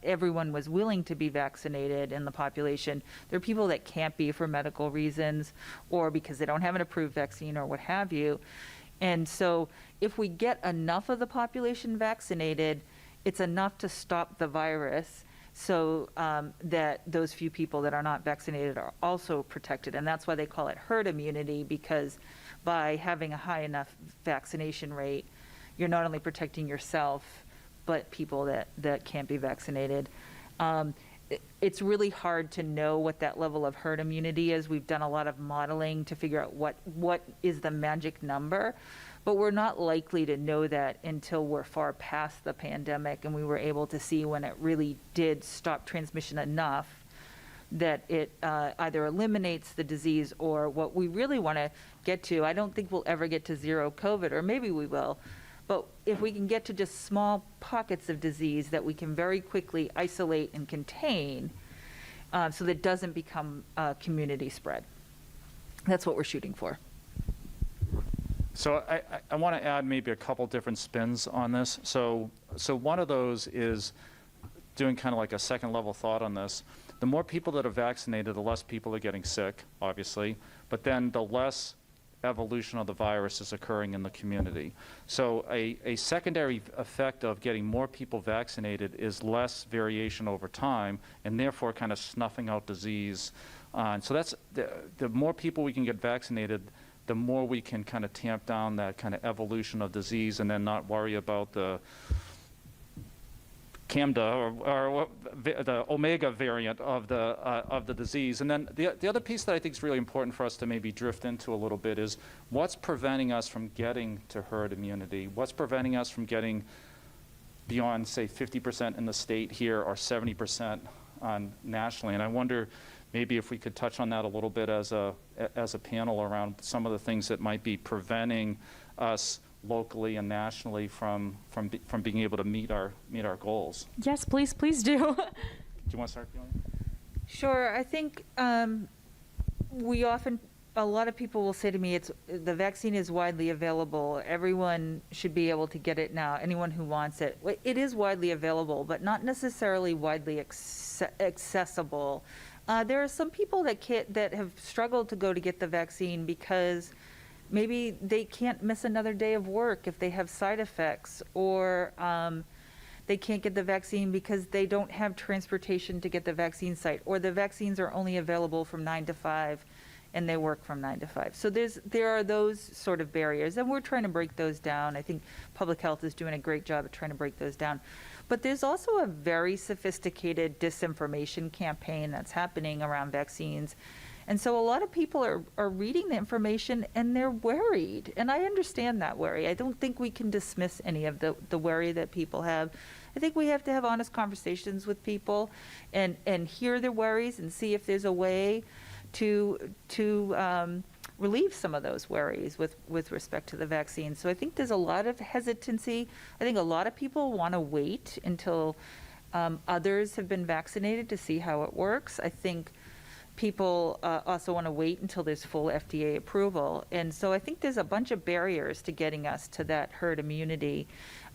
everyone was willing to be vaccinated in the population, there are people that can't be for medical reasons or because they don't have an approved vaccine or what have you. And so if we get enough of the population vaccinated, it's enough to stop the virus so that those few people that are not vaccinated are also protected. And that's why they call it herd immunity, because by having a high enough vaccination rate, you're not only protecting yourself, but people that can't be vaccinated. It's really hard to know what that level of herd immunity is. We've done a lot of modeling to figure out what is the magic number, but we're not likely to know that until we're far past the pandemic and we were able to see when it really did stop transmission enough that it either eliminates the disease, or what we really want to get to. I don't think we'll ever get to zero COVID, or maybe we will, But if we can get to just small pockets of disease that we can very quickly isolate and contain, so that it doesn't become community spread. That's what we're shooting for. So I want to add maybe a couple different spins on this. So one of those is doing kind of like a second level thought on this. The more people that are vaccinated, the less people are getting sick, obviously, but then the less evolution of the virus is occurring in the community. So a secondary effect of getting more people vaccinated is less variation over time, and therefore kind of snuffing out disease. So that's the more people we can get vaccinated, the more we can kind of tamp down that kind of evolution of disease, and then not worry about the Camda or the Omega variant of the disease. And then the other piece that I think is really important for us to maybe drift into a little bit is what's preventing us from getting to herd immunity? What's preventing us from getting beyond, say, 50% in the state here or 70% nationally? And I wonder maybe if we could touch on that a little bit as a panel around some of the things that might be preventing us locally and nationally from being able to meet our goals. Yes, please do. Do you want to start, Gillian? Sure. I think a lot of people will say to me, the vaccine is widely available. Everyone should be able to get it now, anyone who wants it. It is widely available, but not necessarily widely accessible. There are some people that have struggled to go to get the vaccine because maybe they can't miss another day of work if they have side effects, or they can't get the vaccine because they don't have transportation to get the vaccine site, or the vaccines are only available from 9 to 5 and they work from 9 to 5. So there are those sort of barriers, and we're trying to break those down. I think public health is doing a great job at trying to break those down. But there's also a very sophisticated disinformation campaign that's happening around vaccines. And so a lot of people are reading the information and they're worried. And I understand that worry. I don't think we can dismiss any of the worry that people have. I think we have to have honest conversations with people and hear their worries and see if there's a way to relieve some of those worries with respect to the vaccine. So I think there's a lot of hesitancy. I think a lot of people want to wait until others have been vaccinated to see how it works. I think people also want to wait until there's full FDA approval. And so I think there's a bunch of barriers to getting us to that herd immunity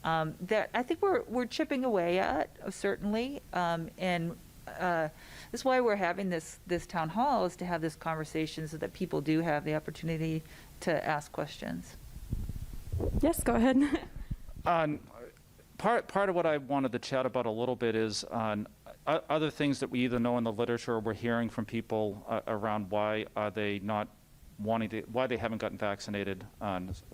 that I think we're chipping away at, certainly. And that's why we're having this town hall, is to have this conversation so that people do have the opportunity to ask questions. Yes, go ahead. Part of what I wanted to chat about a little bit is on other things that we either know in the literature or we're hearing from people around why are they not wanting to, why they haven't gotten vaccinated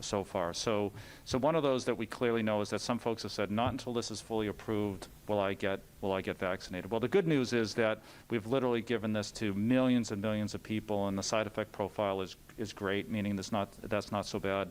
so far. So one of those that we clearly know is that some folks have said, not until this is fully approved will I get vaccinated. Well, the good news is that we've literally given this to millions and millions of people, and the side effect profile is great, meaning that's not so bad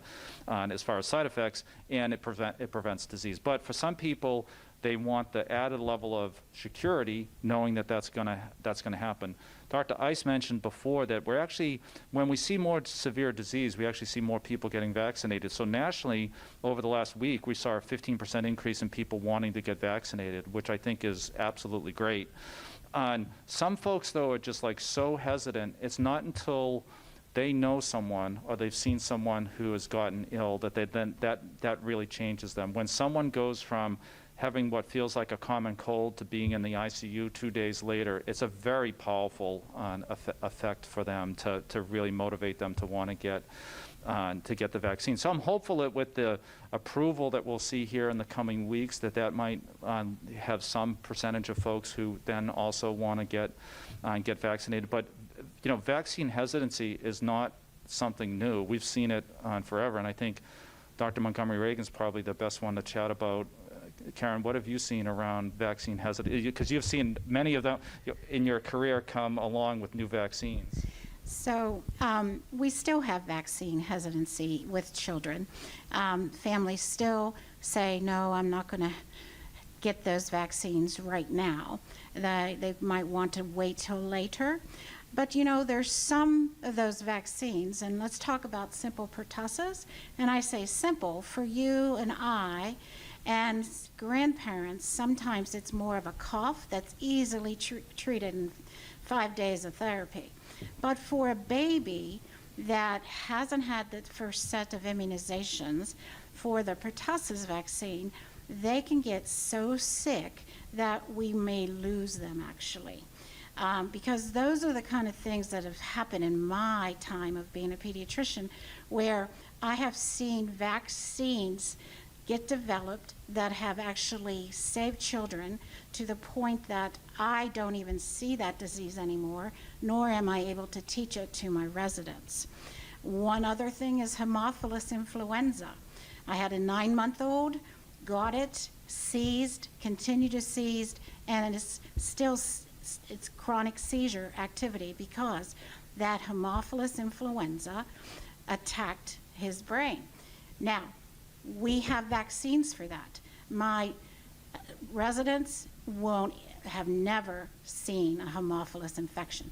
as far as side effects, and it prevents disease. But for some people, they want the added level of security, knowing that that's going to happen. Dr. Ice mentioned before that we're actually, when we see more severe disease, we actually see more people getting vaccinated. So nationally, over the last week, we saw a 15% increase in people wanting to get vaccinated, which I think is absolutely great. Some folks, though, are just like so hesitant. It's not until they know someone or they've seen someone who has gotten ill that that really changes them. When someone goes from having what feels like a common cold to being in the ICU 2 days later, it's a very powerful effect for them to really motivate them to want to get the vaccine. So I'm hopeful that with the approval that we'll see here in the coming weeks, that might have some percentage of folks who then also want to get vaccinated. But vaccine hesitancy is not something new. We've seen it forever, and I think Dr. Montgomery-Reagan is probably the best one to chat about. Karen, what have you seen around vaccine hesitancy? Because you've seen many of them in your career come along with new vaccines. So we still have vaccine hesitancy with children. Families still say, no, I'm not going to get those vaccines right now. They might want to wait till later. But you know, there's some of those vaccines, and let's talk about simple pertussis. And I say simple for you and I and grandparents. Sometimes it's more of a cough that's easily treated in 5 days of therapy. But for a baby that hasn't had the first set of immunizations for the pertussis vaccine, they can get so sick that we may lose them actually. Because those are the kind of things that have happened in my time of being a pediatrician, where I have seen vaccines get developed that have actually saved children to the point that I don't even see that disease anymore, nor am I able to teach it to my residents. One other thing is Haemophilus influenza. I had a 9-month-old, got it, seized, continued to seize, and it's still it's chronic seizure activity because that Haemophilus influenza attacked his brain. Now, we have vaccines for that. My residents have never seen a Haemophilus infection.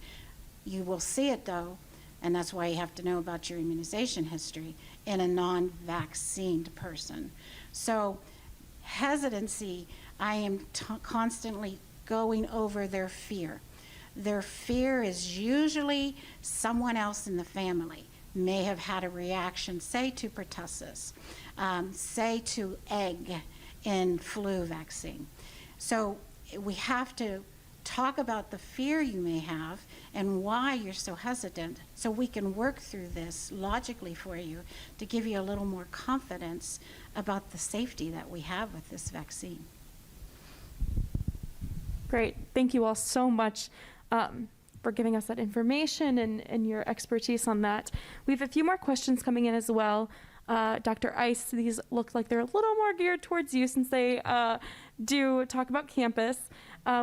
You will see it though, and that's why you have to know about your immunization history in a non-vaccinated person. So hesitancy, I am constantly going over their fear. Their fear is usually someone else in the family may have had a reaction, say to pertussis, say to egg in flu vaccine. So we have to talk about the fear you may have and why you're so hesitant so we can work through this logically for you to give you a little more confidence about the safety that we have with this vaccine. Great. Thank you all so much for giving us that information and your expertise on that. We have a few more questions coming in as well. Dr. Ice, these look like they're a little more geared towards you since they do talk about campus.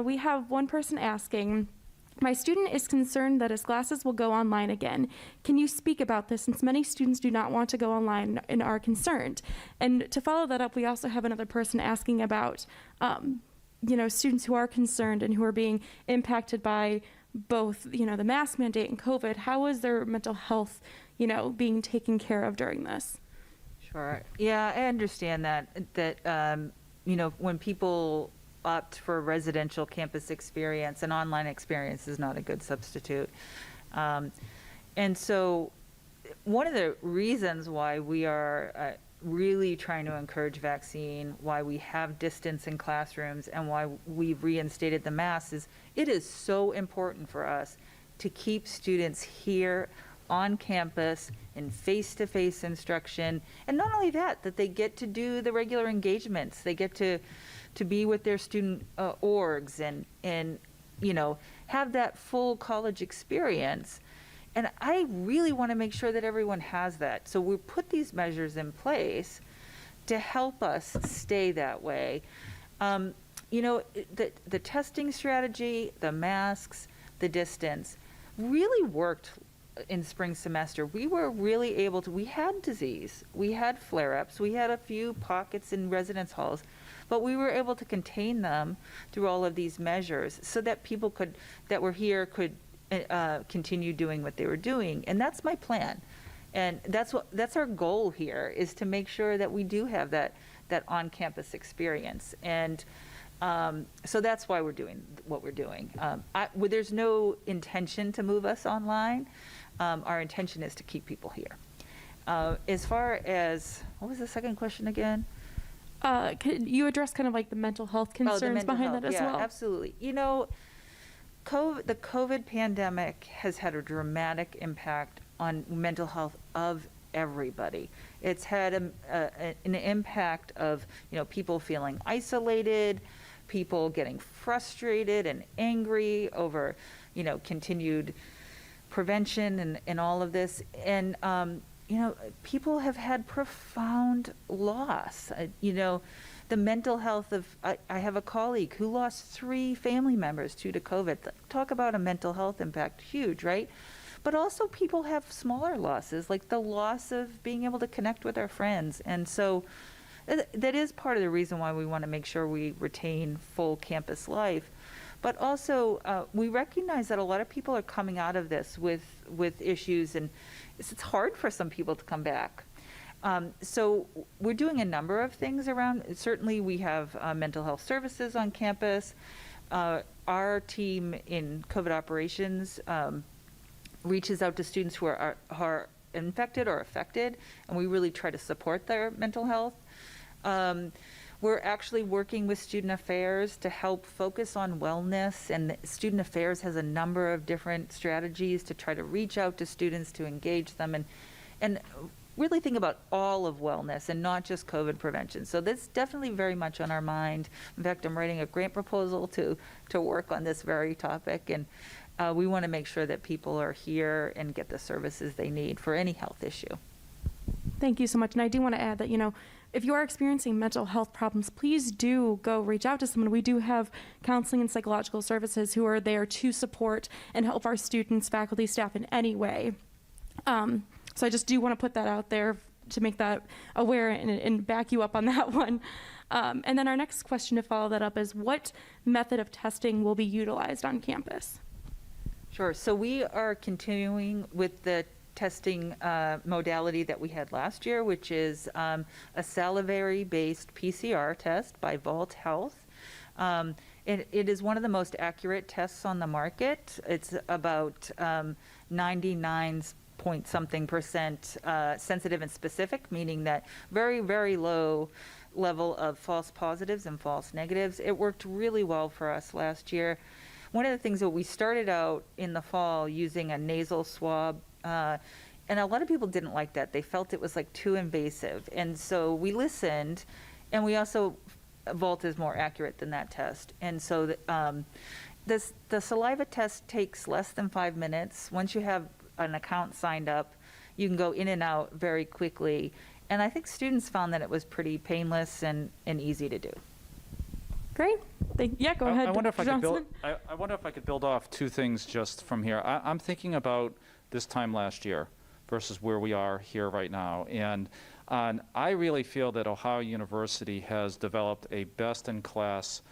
We have one person asking, my student is concerned that his classes will go online again. Can you speak about this since many students do not want to go online and are concerned? And to follow that up, we also have another person asking about students who are concerned and who are being impacted by both, the mask mandate and COVID. How is their mental health, being taken care of during this? Sure. Yeah, I understand that when people opt for a residential campus experience, an online experience is not a good substitute. And so one of the reasons why we are really trying to encourage vaccine, why we have distance in classrooms, and why we've reinstated the masks is it is so important for us to keep students here on campus in face-to-face instruction. And not only that they get to do the regular engagements, they get to be with their student orgs and have that full college experience. And I really want to make sure that everyone has that. So we put these measures in place to help us stay that way. The testing strategy, the masks, the distance really worked in spring semester. We were really able to, we had disease, we had flare-ups, we had a few pockets in residence halls, but we were able to contain them through all of these measures so that people that were here could continue doing what they were doing. And that's my plan. And that's our goal here, is to make sure that we do have that on-campus experience. And so that's why we're doing what we're doing. There's no intention to move us online. Our intention is to keep people here. As far as, what was the second question again? Could you address kind of like the mental health concerns behind that as well? Yeah, absolutely. The COVID pandemic has had a dramatic impact on mental health of everybody. It's had an impact of, people feeling isolated, people getting frustrated and angry over, continued prevention and all of this. And, people have had profound loss. The mental health of, I have a colleague who lost 3 family members due to COVID. Talk about a mental health impact, huge, right? But also people have smaller losses, like the loss of being able to connect with our friends. And so that is part of the reason why we want to make sure we retain full campus life. But also, we recognize that a lot of people are coming out of this with issues, and it's hard for some people to come back. So we're doing a number of things around. Certainly, we have mental health services on campus. Our team in COVID operations reaches out to students who are infected or affected, and we really try to support their mental health. We're actually working with Student Affairs to help focus on wellness, and Student Affairs has a number of different strategies to try to reach out to students, to engage them, and really think about all of wellness and not just COVID prevention. So that's definitely very much on our mind. In fact, I'm writing a grant proposal to work on this very topic, and we want to make sure that people are here and get the services they need for any health issue. Thank you so much. And I do want to add that, if you are experiencing mental health problems, please do go reach out to someone. We do have counseling and psychological services who are there to support and help our students, faculty, staff in any way. So I just do want to put that out there to make that aware and back you up on that one. And then our next question to follow that up is, what method of testing will be utilized on campus? Sure. So we are continuing with the testing modality that we had last year, which is a salivary-based PCR test by OhioHealth. It is one of the most accurate tests on the market. It's about 99-point-something% sensitive and specific, meaning that very, very low level of false positives and false negatives. It worked really well for us last year. One of the things that we started out in the fall using a nasal swab, and a lot of people didn't like that. They felt it was like too invasive. And so we listened, and we also, Volt is more accurate than that test. And so the saliva test takes less than 5 minutes. Once you have an account signed up, you can go in and out very quickly. And I think students found that it was pretty painless and easy to do. Great. Yeah, go ahead. I wonder if I could build. Johnson. I wonder if I could build off two things just from here. I'm thinking about this time last year versus where we are here right now, and I really feel that Ohio University has developed a best-in-class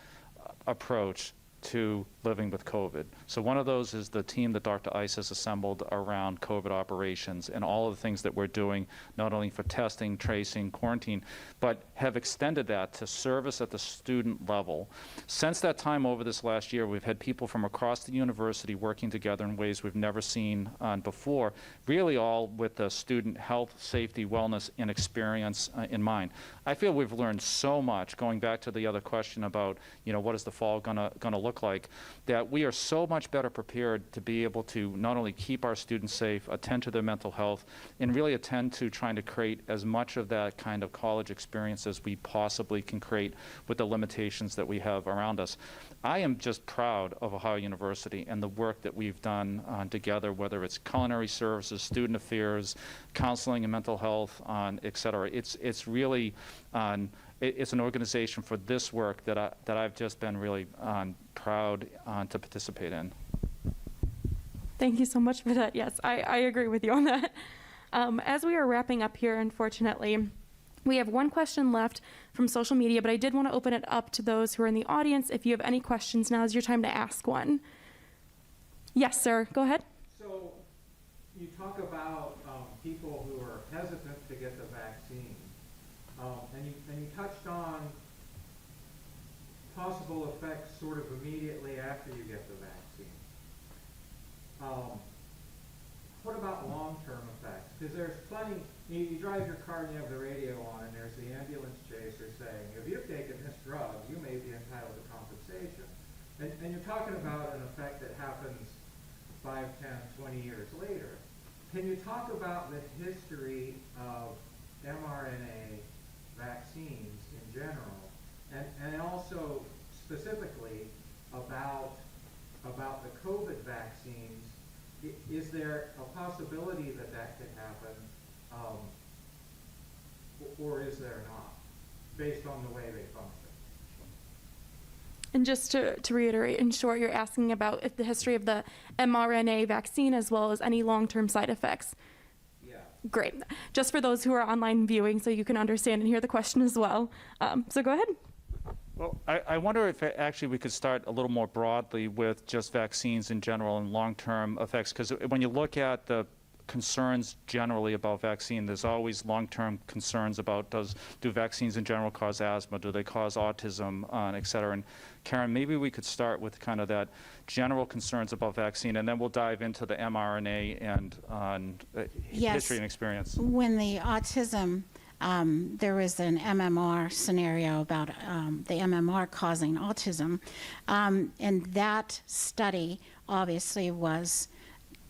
approach to living with COVID. So one of those is the team that Dr. Ice has assembled around COVID operations and all of the things that we're doing, not only for testing, tracing, quarantine, but have extended that to service at the student level. Since that time over this last year, we've had people from across the university working together in ways we've never seen before, really all with the student health, safety, wellness, and experience in mind. I feel we've learned so much, going back to the other question about, what is the fall gonna look like, that we are so much better prepared to be able to not only keep our students safe, attend to their mental health, and really attend to trying to create as much of that kind of college experience as we possibly can create with the limitations that we have around us. I am just proud of Ohio University and the work that we've done together, whether it's culinary services, student affairs, counseling and mental health, et cetera. It's really it's an organization for this work that I've just been really proud to participate in. Thank you so much for that. Yes, I agree with you on that. As we are wrapping up here, unfortunately, we have one question left from social media, but I did want to open it up to those who are in the audience. If you have any questions, now is your time to ask one. Yes, sir. Go ahead. So you talk about people who are hesitant to get the vaccine, and you touched on possible effects sort of immediately after you get the vaccine. What about long-term effects? Because there's plenty, you drive your car and you have the radio on, and there's the ambulance chaser saying, if you've taken this drug, you may be entitled to compensation. And you're talking about an effect that happens 5, 10, 20 years later. Can you talk about the history of mRNA vaccines in general, and also specifically about the COVID vaccines? Is there a possibility that could happen, or is there not, based on the way they function? And just to reiterate, in short, you're asking about if the history of the mRNA vaccine as well as any long-term side effects. Yeah. Great. Just for those who are online viewing so you can understand and hear the question as well. So go ahead. Well, I wonder if actually we could start a little more broadly with just vaccines in general and long-term effects, because when you look at the concerns generally about vaccine, there's always long-term concerns about do vaccines in general cause asthma, do they cause autism, et cetera. And Karen, maybe we could start with kind of that general concerns about vaccine, and then we'll dive into the mRNA and Yes. history and experience. When the autism, there was an MMR scenario about the MMR causing autism, and that study obviously was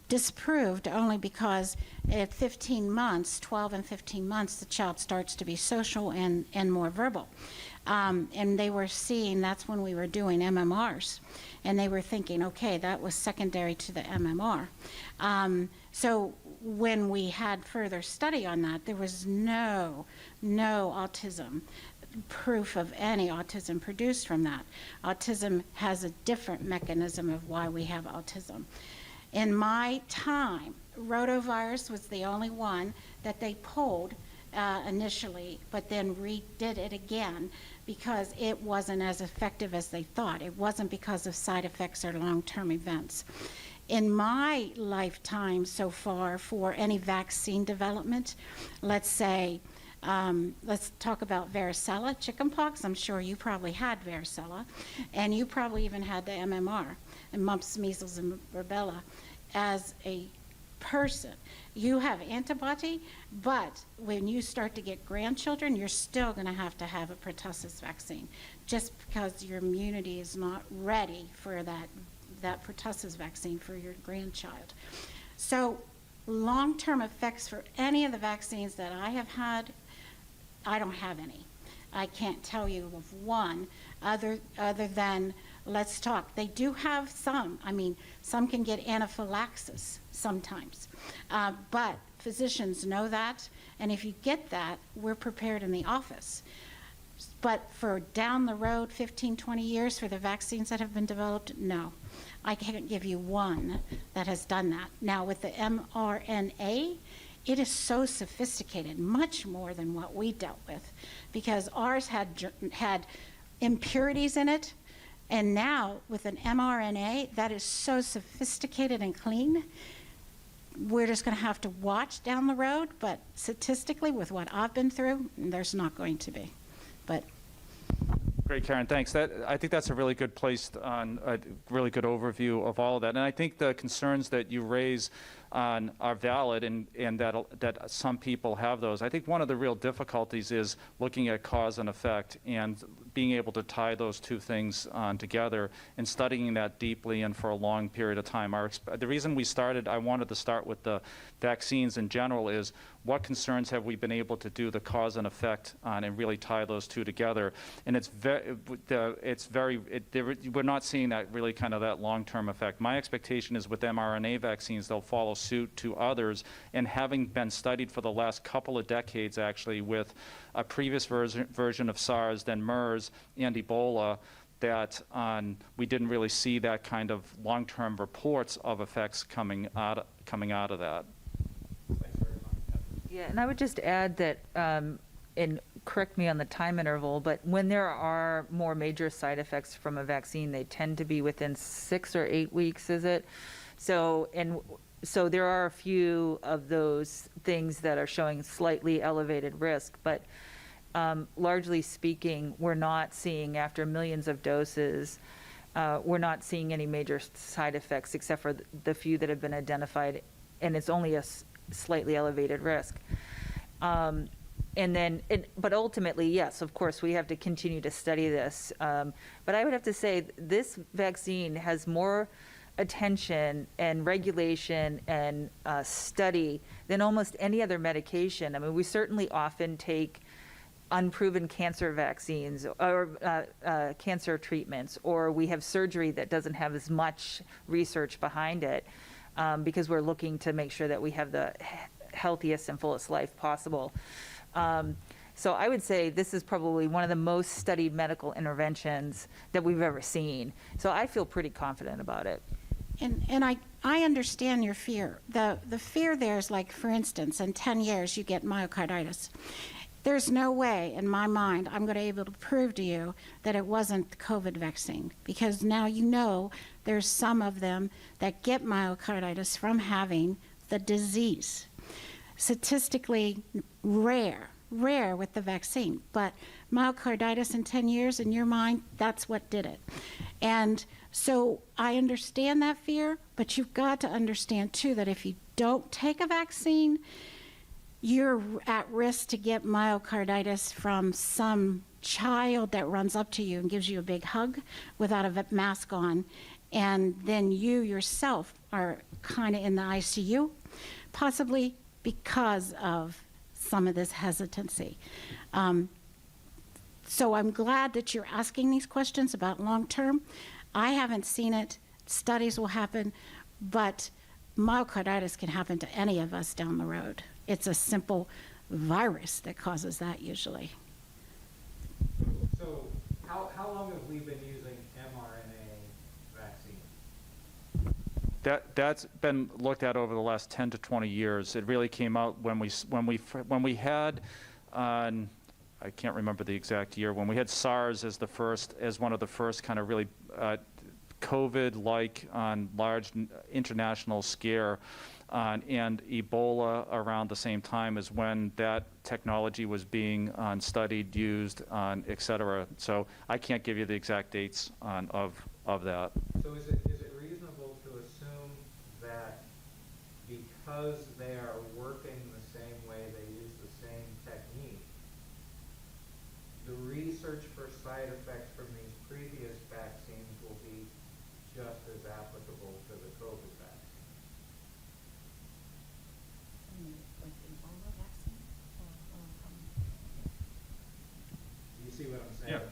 disproved only because at 15 months, 12 and 15 months, the child starts to be social and more verbal. And they were seeing, that's when we were doing MMRs, and they were thinking, okay, that was secondary to the MMR. So when we had further study on that, there was no autism, proof of any autism produced from that. Autism has a different mechanism of why we have autism. In my time, rotavirus was the only one that they pulled initially, but then redid it again because it wasn't as effective as they thought. It wasn't because of side effects or long-term events. In my lifetime so far for any vaccine development, let's say, let's talk about varicella, chickenpox. I'm sure you probably had varicella, and you probably even had the MMR, and mumps, measles, and rubella. As a person, you have antibody, but when you start to get grandchildren, you're still going to have a pertussis vaccine, just because your immunity is not ready for that pertussis vaccine for your grandchild. So long-term effects for any of the vaccines that I have had, I don't have any. I can't tell you of one other than, let's talk. They do have some. I mean, some can get anaphylaxis sometimes. But physicians know that, and if you get that, we're prepared in the office. But for down the road, 15, 20 years for the vaccines that have been developed, no. I can't give you one that has done that. Now with the mRNA, it is so sophisticated, much more than what we dealt with, because ours had impurities in it, and now with an mRNA that is so sophisticated and clean, we're just going to have to watch down the road, but statistically with what I've been through, there's not going to be. But Great, Karen, thanks. I think that's a really good place on a really good overview of all of that. And I think the concerns that you raise are valid, and that some people have those. I think one of the real difficulties is looking at cause and effect and being able to tie those two things together and studying that deeply and for a long period of time. The reason I wanted to start with the vaccines in general is what concerns have we been able to do the cause and effect on and really tie those two together. And we're not seeing that really kind of that long-term effect. My expectation is with mRNA vaccines, they'll follow suit to others, and having been studied for the last couple of decades actually with a previous version of SARS, then MERS and Ebola, that we didn't really see that kind of long-term reports of effects coming out of that. Yeah, and I would just add that, and correct me on the time interval, but when there are more major side effects from a vaccine, they tend to be within 6 or 8 weeks, is it? So there are a few of those things that are showing slightly elevated risk, but largely speaking, we're not seeing, after millions of doses, we're not seeing any major side effects except for the few that have been identified, and it's only a slightly elevated risk. But ultimately, yes, of course, we have to continue to study this. But I would have to say this vaccine has more attention and regulation and study than almost any other medication. I mean, we certainly often take unproven cancer vaccines or cancer treatments, or we have surgery that doesn't have as much research behind it because we're looking to make sure that we have the healthiest and fullest life possible. So I would say this is probably one of the most studied medical interventions that we've ever seen. So I feel pretty confident about it. And I understand your fear. The fear there is like, for instance, in 10 years you get myocarditis. There's no way in my mind I'm going to be able to prove to you that it wasn't the COVID vaccine, because now you know there's some of them that get myocarditis from having the disease. Statistically rare with the vaccine, but myocarditis in 10 years, in your mind, that's what did it. And so I understand that fear, but you've got to understand too that if you don't take a vaccine, you're at risk to get myocarditis from some child that runs up to you and gives you a big hug without a mask on, and then you yourself are kind of in the ICU, possibly because of some of this hesitancy. So I'm glad that you're asking these questions about long-term. I haven't seen it. Studies will happen, but myocarditis can happen to any of us down the road. It's a simple virus that causes that usually. So how long have we been using mRNA vaccines? That's been looked at over the last 10 to 20 years. It really came out when we had, I can't remember the exact year, when we had SARS as one of the first kind of really COVID-like on large international scare, and Ebola around the same time as when that technology was being studied, used, et cetera. So I can't give you the exact dates of that. So is it reasonable to assume that because they are working the same way, they use the same technique, the research for side effects from these previous vaccines will be just as applicable to the COVID vaccine? Do you see what I'm saying? Yeah.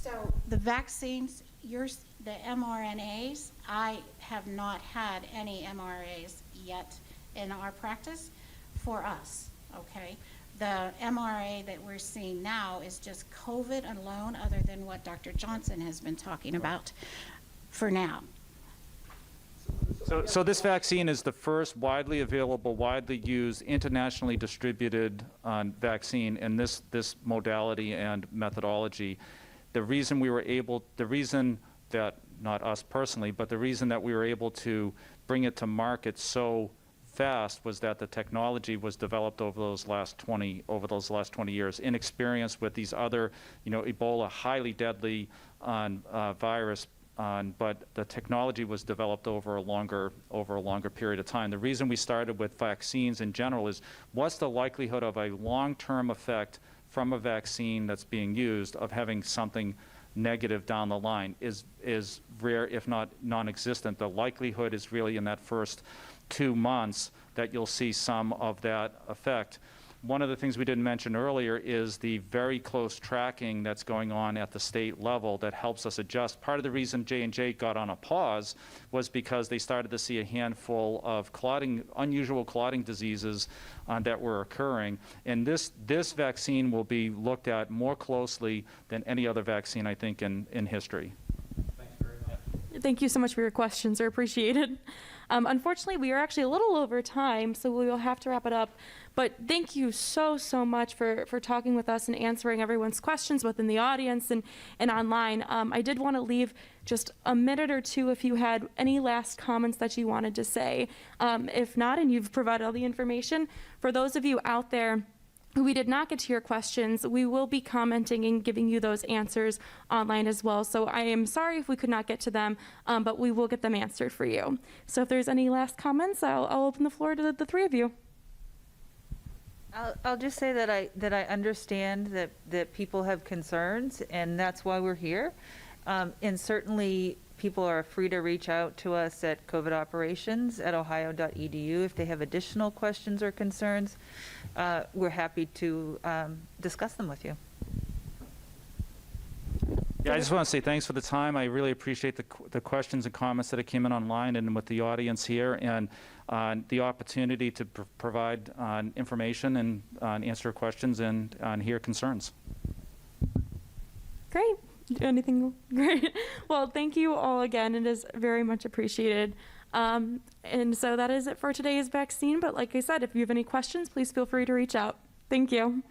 So the vaccines, the mRNAs, I have not had any mRNAs yet in our practice for us, okay? The mRNA that we're seeing now is just COVID alone, other than what Dr. Johnson has been talking about for now. So this vaccine is the first widely available, widely used, internationally distributed vaccine in this modality and methodology. The reason that, not us personally, but the reason that we were able to bring it to market so fast was that the technology was developed over those last 20 years in experience with these other, Ebola, highly deadly virus, but the technology was developed over a longer period of time. The reason we started with vaccines in general is, what's the likelihood of a long-term effect from a vaccine that's being used of having something negative down the line is rare, if not non-existent. The likelihood is really in that first 2 months that you'll see some of that effect. One of the things we didn't mention earlier is the very close tracking that's going on at the state level that helps us adjust. Part of the reason J&J got on a pause was because they started to see a handful of unusual clotting diseases that were occurring. And this vaccine will be looked at more closely than any other vaccine, I think, in history. Thanks very much. Thank you so much for your questions. They're appreciated. Unfortunately, we are actually a little over time, so we will have to wrap it up. But thank you so much for talking with us and answering everyone's questions within the audience and online. I did want to leave just a minute or two if you had any last comments that you wanted to say. If not, and you've provided all the information, for those of you out there who we did not get to your questions, we will be commenting and giving you those answers online as well. So I am sorry if we could not get to them, but we will get them answered for you. So if there's any last comments, I'll open the floor to the three of you. I'll just say that I understand that people have concerns, and that's why we're here. And certainly people are free to reach out to us at covidoperations@ohio.edu if they have additional questions or concerns. We're happy to discuss them with you. Yeah, I just want to say thanks for the time. I really appreciate the questions and comments that came in online and with the audience here, and the opportunity to provide information and answer questions and hear concerns. Great. Anything? Great. Well, thank you all again. It is very much appreciated. And so that is it for today's vaccine. But like I said, if you have any questions, please feel free to reach out. Thank you.